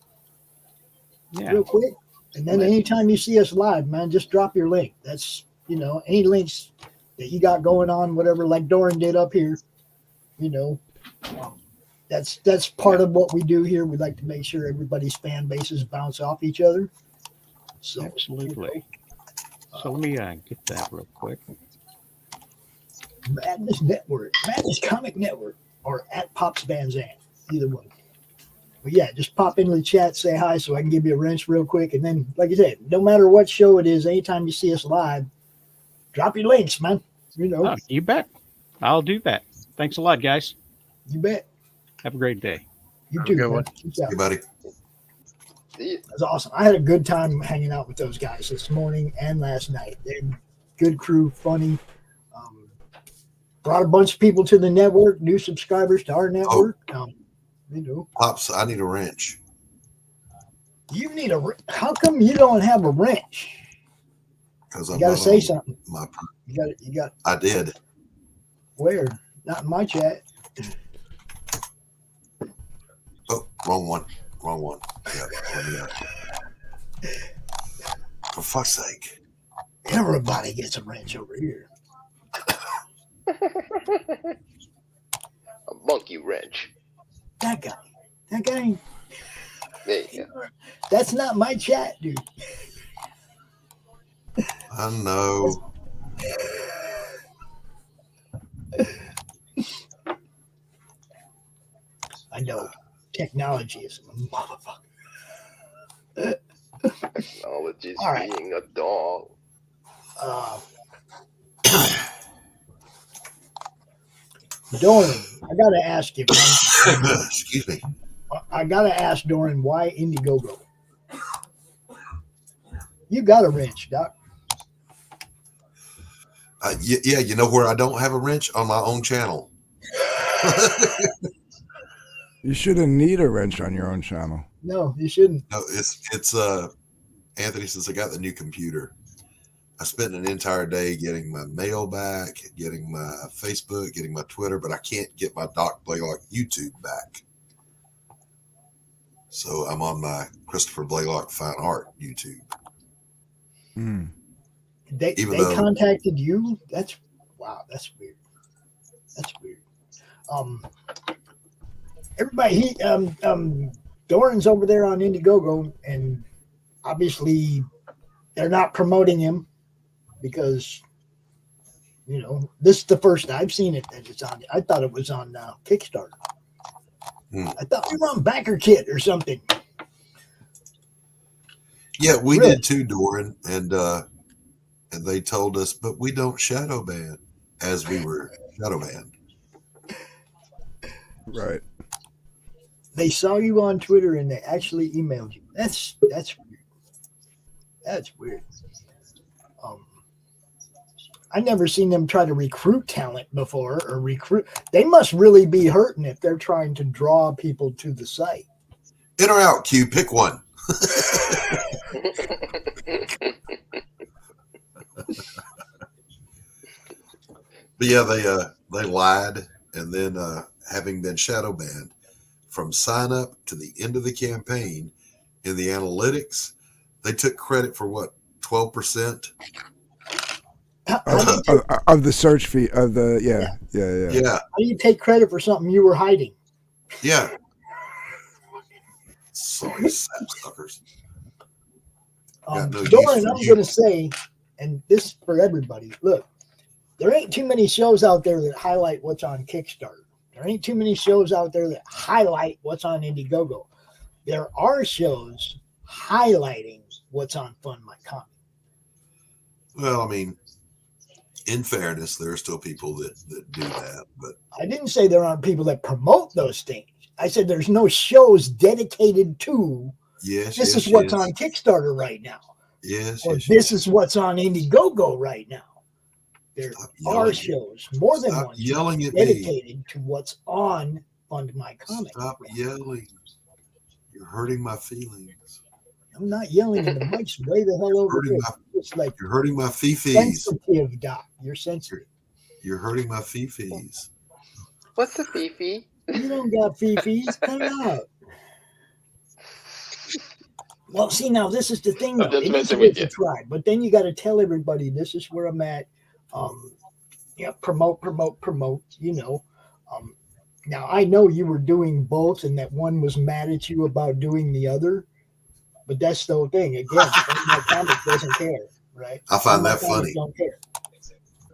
real quick. And then anytime you see us live, man, just drop your link. That's, any links that you got going on, whatever, like Doran did up here, that's part of what we do here. We like to make sure everybody's fan bases bounce off each other. So, absolutely. So let me get that real quick. Madness Network, Madness Comic Network, or at Pops Van Zandt, either one. But yeah, just pop into the chat, say hi, so I can give you a wrench real quick, and then, like I said, no matter what show it is, anytime you see us live, drop your links, man. Oh, you bet. I'll do that. Thanks a lot, guys. You bet. Have a great day. You too, good one. Hey, buddy. That's awesome. I had a good time hanging out with those guys this morning and last night. They're good crew, funny. Brought a bunch of people to the network, new subscribers to our network. Pops, I need a wrench. You need how come you don't have a wrench? Because you got to say something. You got. I did. Where? Not in my chat. Oh, wrong one. Yeah, for fuck's sake. Everybody gets a wrench over here. A monkey wrench. That guy. There you go. That's not my chat, dude. I know. I know. Technology is a motherfucker. Technology's being a dog. Doran, I gotta ask you. Excuse me. I gotta ask Doran, why Indiegogo? You got a wrench, Doc. Yeah, you know where I don't have a wrench? On my own channel. You shouldn't need a wrench on your own channel. No, you shouldn't. No, it's Anthony, since I got the new computer, I spent an entire day getting my mail back, getting my Facebook, getting my Twitter, but I can't get my Doc Blalock YouTube back. So I'm on my Christopher Blalock Fine Art YouTube. They contacted you? That's weird. That's weird. Everybody, Doran's over there on Indiegogo, and obviously they're not promoting him because, this is the first I've seen it that it's on. I thought it was on Kickstarter. I thought we were on BackerKit or something. Yeah, we did too, Doran, and they told us, but we don't shadow ban as we were shadow banned. Right. They saw you on Twitter and they actually emailed you. That's weird. That's weird. I've never seen them try to recruit talent before or recruit. They must really be hurting if they're trying to draw people to the site. In or out, Q, pick one. But yeah, they lied, and then having been shadow banned from sign up to the end of the campaign in the analytics, they took credit for what, 12%? Of the search fee of the yeah. How do you take credit for something you were hiding? Yeah. Sorry, sapsuckers. Doran, I'm going to say, and this is for everybody. Look, there ain't too many shows out there that highlight what's on Kickstarter. There ain't too many shows out there that highlight what's on Indiegogo. There are shows highlighting what's on Fund My Comic. Well, I mean, in fairness, there are still people that do that, but I didn't say there aren't people that promote those things. I said there's no shows dedicated to this is what's on Kickstarter right now. Or this is what's on Indiegogo right now. There are shows, more than one, dedicated to what's on Fund My Comic. Stop yelling. You're hurting my feelings. I'm not yelling, and the mic's way the hell over here. It's like you're hurting my fifis. Sensitive, Doc. You're sensitive. You're hurting my fifis. What's a fifi? You don't got fifis. Cut it out. Well, see, now this is the thing. I'm Though. just It messing is with you. try, but then you got to tell everybody this is where I'm at. Promote. You know. Now I know you were doing both, and that one was mad at you about doing the other. But that's the whole thing. Again, my comic doesn't care, right? I find that funny. Don't care.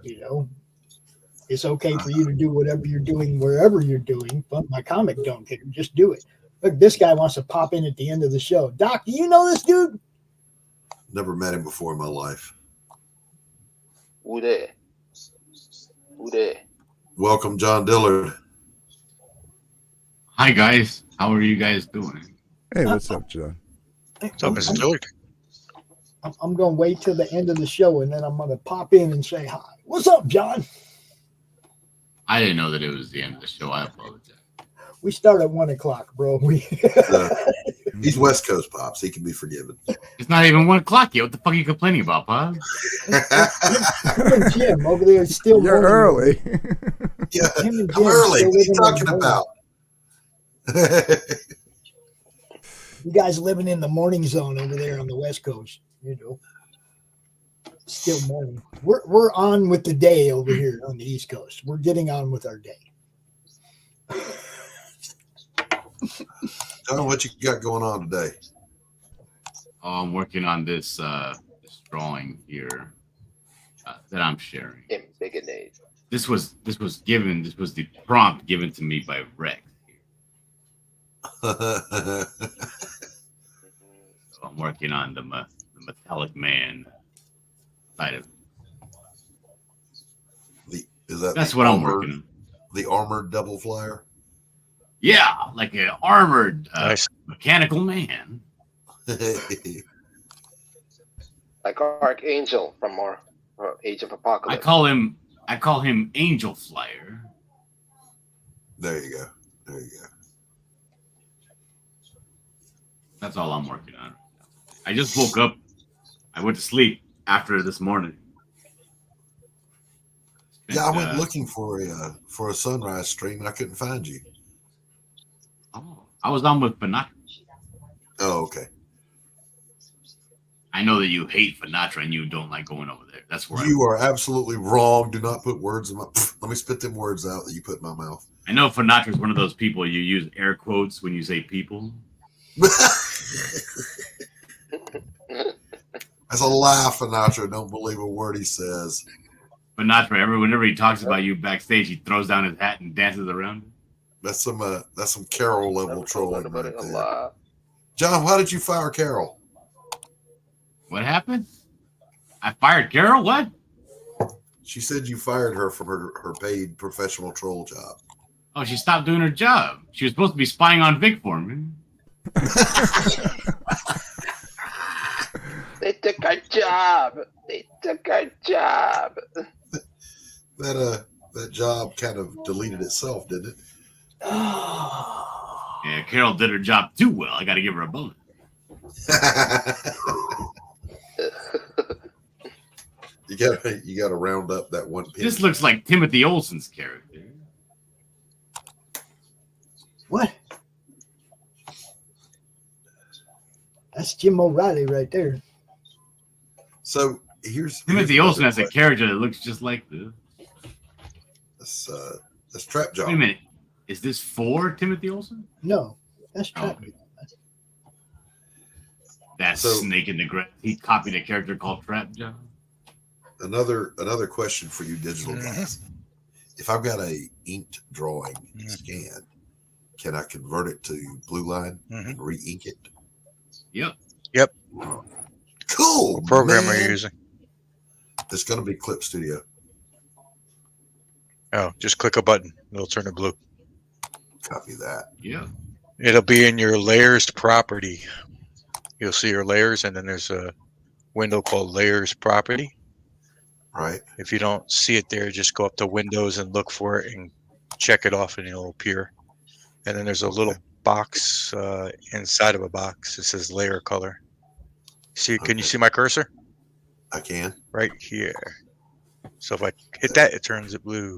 You know, it's okay for you to do whatever you're doing wherever you're doing, but my comic don't care. Just do it. Look, this guy wants to pop in at the end of the show. Doc, do you know this dude? Never met him before in my life. Who there? Welcome, John Dillard. Hi, guys. How are you guys doing? Hey, what's up, John? What's up, Mr. Dillard? I'm going to wait till the end of the show, and then I'm going to pop in and say hi. What's up, John? I didn't know that it was the end of the show. I apologize. We start at 1 o'clock, bro. He's West Coast, Pops. He can be forgiven. It's not even 1 o'clock yet. What the fuck are you complaining about, Pop? Jim over there is still You're early. Yeah, I'm early. What are you talking about? You guys living in the morning zone over there on the West Coast, you know. Still morning. We're on with the day over here on the East Coast. We're getting on with our day. John, what you got going on today? Oh, I'm working on this drawing here that I'm sharing. This was the prompt given to me by Rex. So I'm working on the metallic man side of it. That's what I'm working on. The armored double flyer? Yeah, like an armored mechanical man. Like Archangel from our Age of Apocalypse. I call him Angel Flyer. There you go. That's all I'm working on. I just woke up. I went to sleep after this morning. Yeah, I went looking for a sunrise stream and I couldn't find you. Oh, I was on with Finatra. Oh, okay. I know that you hate Finatra and you don't like going over there. That's where you are absolutely wrong. Do not put words in my. Let me spit them words out that you put in my mouth. I know Finatra is one of those people you use air quotes when you say people. That's a lie, Finatra. Don't believe a word he says. Finatra, whenever he talks about you backstage, he throws down his hat and dances around. That's some Carol level trolling right there. John, why did you fire Carol? What happened? I fired Carol? What? She said you fired her from her paid professional troll job. Oh, she stopped doing her job. She was supposed to be spying on Vic for me. They took our job. They took our job. That job kind of deleted itself, didn't it? Yeah, Carol did her job too well. I got to give her a bonus. You gotta round up that one penny. This looks like Timothy Olsen's character. What? That's Jim O'Reilly right there. So here's Timothy Olsen has a character that looks just like this. That's Trap Job. Wait a minute. Is this for Timothy Olsen? No, that's Trap. Okay. That snake in the grass. He copied a character called Trap Job. Another question for you digital guys. If I've got a inked drawing scanned, can I convert it to blue line and re-ink it? Yep. Cool. What program are you man. using? It's going to be Clip Studio. Oh, just click a button. It'll turn to blue. Copy that. Yeah. It'll be in your layers property. You'll see your layers, and then there's a window called layers property. Right. If you don't see it there, just go up to Windows and look for it and check it off, and it'll appear. And then there's a little box inside of a box. It says layer color. See? Can you see my cursor? I can. Right here. So if I hit that, it turns it blue.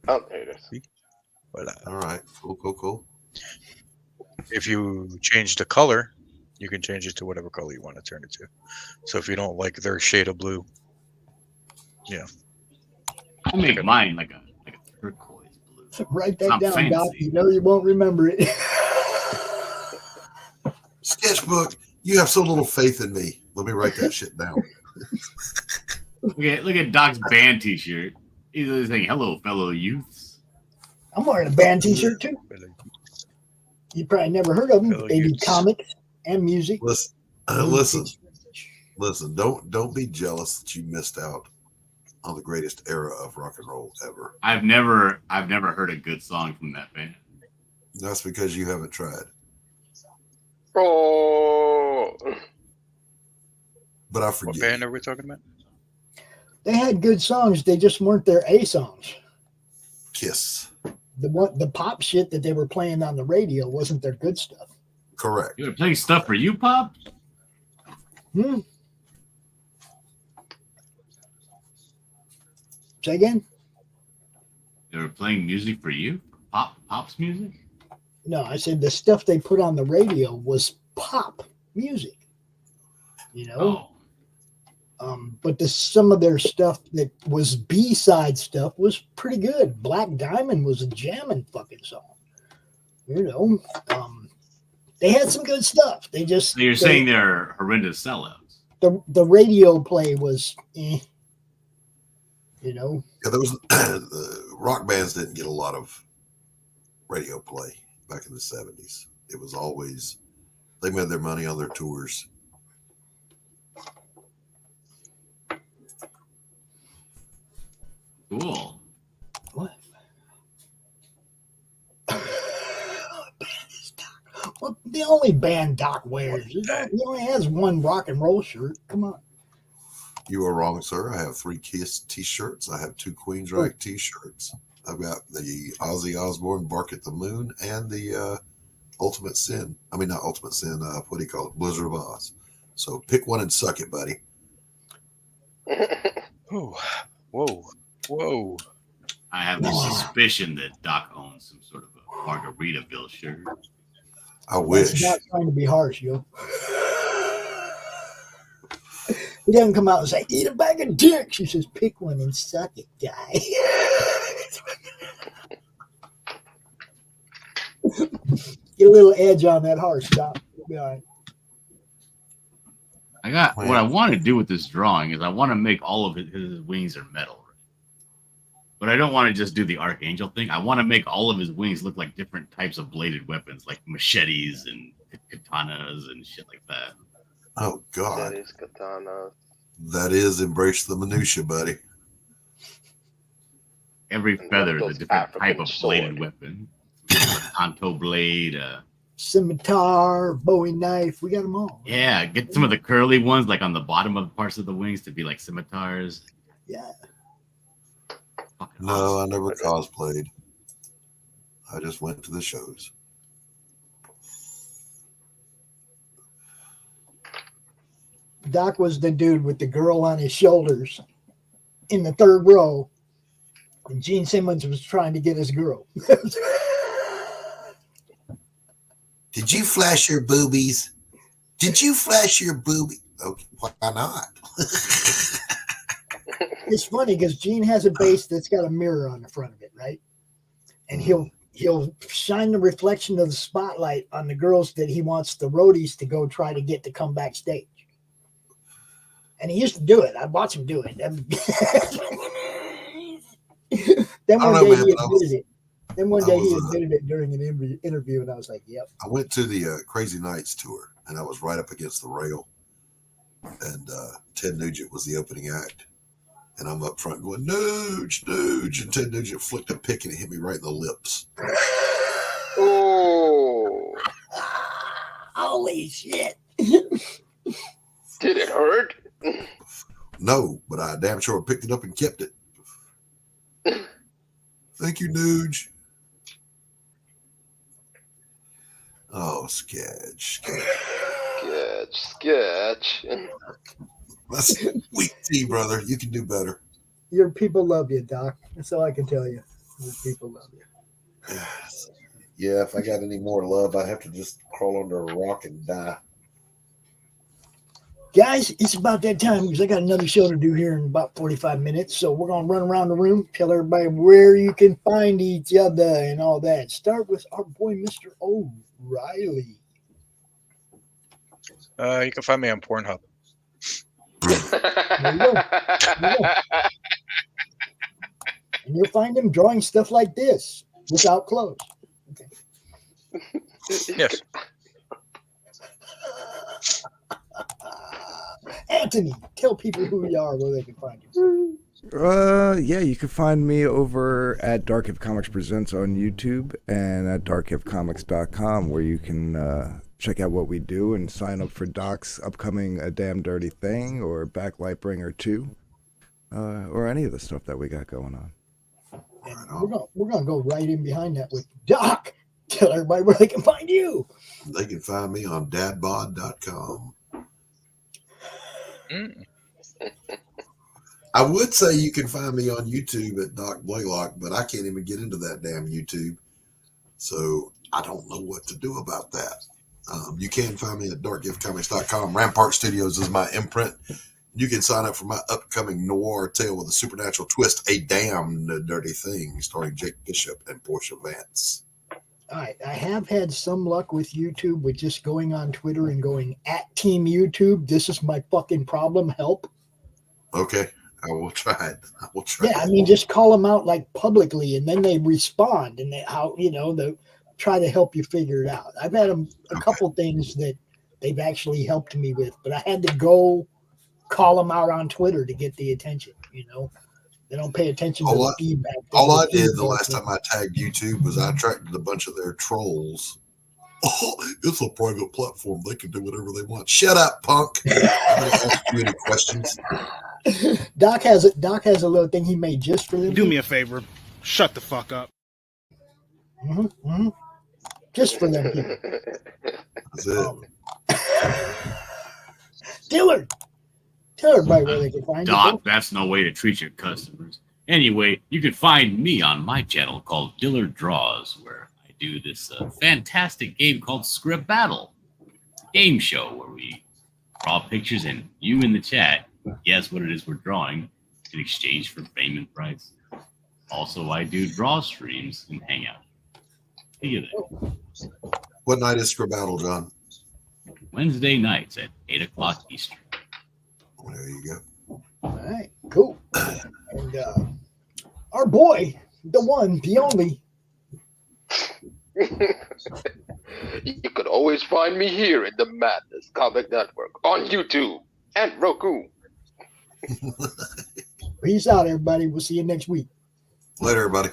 Oh, there it is. See? Voila. All right. Cool. If you change the color, you can change it to whatever color you want to turn it to. So if you don't like their shade of blue, I make mine like a turquoise blue. Write It's that not down, fancy. Doc. You know you won't remember it. Sketchbook, you have so little faith in me. Let me write that shit down. Look at Doc's band T-shirt. He's saying, "Hello, fellow youths." I'm wearing a band T-shirt too. You probably never heard of them. They do comics and music. Listen. Don't be jealous that you missed out on the greatest era of rock and roll ever. I've never heard a good song from that band. That's because you haven't tried. Oh. But I forget. What band are we talking about? They had good songs. They just weren't their A songs. Kiss. The pop shit that they were playing on the radio wasn't their good stuff. Correct. You were playing stuff for you, Pop? Say again? They were playing music for you? Pop's music? No, I said the stuff they put on the radio was pop music. You know? But some of their stuff that was B-side stuff was pretty good. Black Diamond was a jamming fucking song. You know? They had some good stuff. So you're saying they're horrendous sellouts? The radio play was you know? Yeah, there was the rock bands didn't get a lot of radio play back in the 70s. It was always they made their money on their tours. Cool. What? Well, the only band Doc wears. He only has one rock and roll shirt. Come on. You are wrong, sir. I have 3 Kiss t-shirts. I have 2 Queensryche t-shirts. I've got the Ozzy Osbourne Bark at the Moon and the Ultimate Sin. I mean, not Ultimate Sin. What do you call it? Blizzard of Oz. So pick one and suck it, buddy. Oh, whoa. I have the suspicion that Doc owns some sort of a Margaritaville shirt. I wish. He's not trying to be harsh, yo. He doesn't come out and say, eat a bag of dicks. He says, pick one and suck it, guy. Get a little edge on that harsh, Doc. You'll be all right. What I want to do with this drawing is I want to make all of his wings are metal. But I don't want to just do the Archangel thing. I want to make all of his wings look like different types of bladed weapons, like machetes and katanas and shit like that. Oh, God. That is katana. That is embrace the minutia, buddy. every feather is a those different type African of bladed sword. weapon. Kanto blade. Scimitar, Bowie knife. We got them all. Yeah, get some of the curly ones, like on the bottom of parts of the wings, to be like scimitars. Yeah. No, I never cosplayed. I just went to the shows. Doc was the dude with the girl on his shoulders in the third row. And Gene Simmons was trying to get his girl. Did you flash your boobies? Did you flash your boobies? Okay, why not? It's funny because Gene has a base that's got a mirror on the front of it, right? And he'll shine the reflection of the spotlight on the girls that he wants the roadies to go try to get to come backstage. And he used to do it. I watched him do it. Then one day he admitted it. Then one day he admitted it during an interview, and I was like, "Yep." I went to the Crazy Nights tour, and I was right up against the rail. And Ted Nugent was the opening act, and I'm up front going, "Nuge, Nuge," and Ted Nugent flicked a pick and it hit me right in the lips. Oh, holy shit! Did it hurt? No, but I damn sure picked it up and kept it. Thank you, Nuge. Oh, sketch. That's weak tea, brother. You can do better. Your people love you, Doc. That's all I can tell you. Your people love you. Yeah, if I got any more love, I'd have to just crawl under a rock and die. Guys, it's about that time because I got another show to do here in about 45 minutes. So we're going to run around the room, tell everybody where you can find each other and all that. Start with our boy, Mr. O'Reilly. You can find me on Pornhub. There you go. And you'll find him drawing stuff like this without clothes. Okay. Yes. Anthony, tell people who you are, where they can find you. Yeah, you can find me over at Dark If Comics Presents on YouTube and at darkifcomics.com, where you can check out what we do and sign up for Doc's upcoming A Damn Dirty Thing or Backlight Bringer 2, or any of the stuff that we got going on. And we're gonna go right in behind that with Doc. Tell everybody where they can find you. They can find me on dadbod.com. I would say you can find me on YouTube at Doc Blalock, but I can't even get into that damn YouTube. So I don't know what to do about that. You can find me at darkgiftcomics.com. Rampart Studios is my imprint. You can sign up for my upcoming noir tale with a supernatural twist, A Damn Dirty Thing, starring Jake Bishop and Portia Vance. All right, I have had some luck with YouTube with just going on Twitter and going at Team YouTube. This is my fucking problem. Help. Okay, I will try it. I will try. Yeah, I mean, just call them out like publicly, and then they respond, and they they try to help you figure it out. I've had a couple things that they've actually helped me with, but I had to go call them out on Twitter to get the attention. They don't pay attention to the feedback. All I did the last time I tagged YouTube was I attracted a bunch of their trolls. Oh, it's a private platform. They can do whatever they want. Shut up, punk. I'm going to ask you any questions. Doc has a little thing he made just for them. Do me a favor. Shut the fuck up. Just for them people. That's it. Dillard, tell everybody where they can find Doc, you. that's no way to treat your customers. Anyway, you can find me on my channel called Dillard Draws, where I do this fantastic game called Script Battle. Game show where we draw pictures and you in the chat guess what it is we're drawing in exchange for payment price. Also, I do draw streams and hang out. See you there. What night is Script Battle, John? Wednesday nights at 8 o'clock Eastern. There you go. All right, cool. And our boy, the one, the only. You could always find me here in the Madness Comic Network on YouTube and Roku. Peace out, everybody. We'll see you next week. Later, everybody.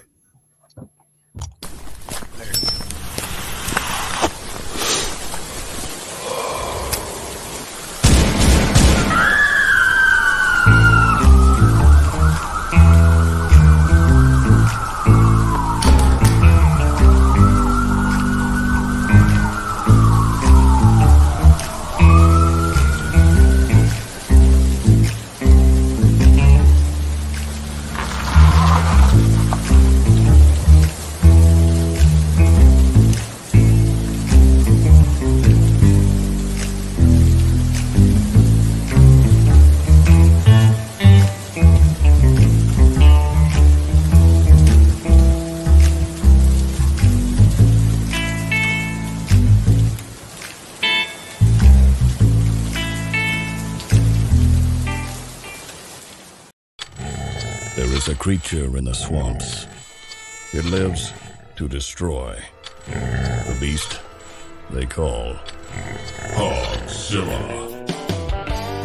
There is a creature in the swamps. It lives to destroy. The beast they call Hogzilla.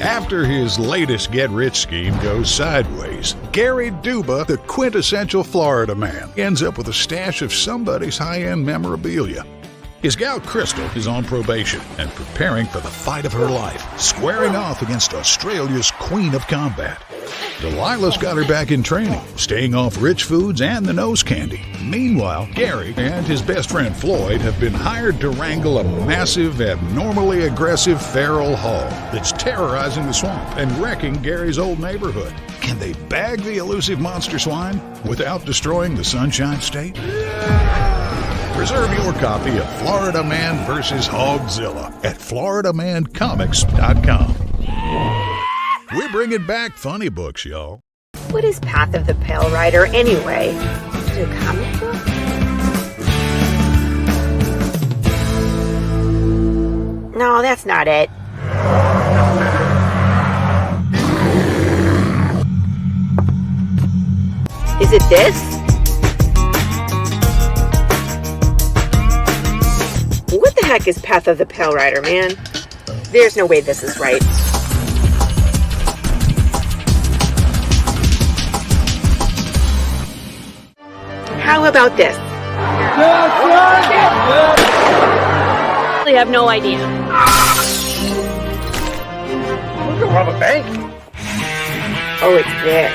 After his latest get-rich scheme goes sideways, Gary Duba, the quintessential Florida man, ends up with a stash of somebody's high-end memorabilia. His gal Crystal is on probation and preparing for the fight of her life, squaring off against Australia's Queen of Combat. Delilah's got her back in training, staying off rich foods and the nose candy. Meanwhile, Gary and his best friend Floyd have been hired to wrangle a massive, abnormally aggressive feral hog that's terrorizing the swamp and wrecking Gary's old neighborhood. Can they bag the elusive monster swine without destroying the Sunshine State? Reserve your copy of Florida Man vs. Hogzilla at FloridaManComics.com. We're bringing back funny books, y'all. What is Path of the Pale Rider anyway? Is it a comic book? No, that's not it. Is it this? What the heck is Path of the Pale Rider, man? There's no way this is right. How about this? I have no idea. We're gonna rob a bank. Oh, it's this.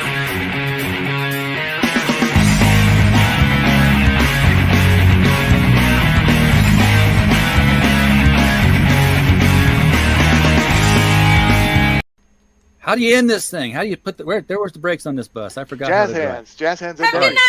How do you end this thing? How do you put the where's the brakes on this bus? I forgot. Jazz how to drive. hands. Jazz hands. Have a good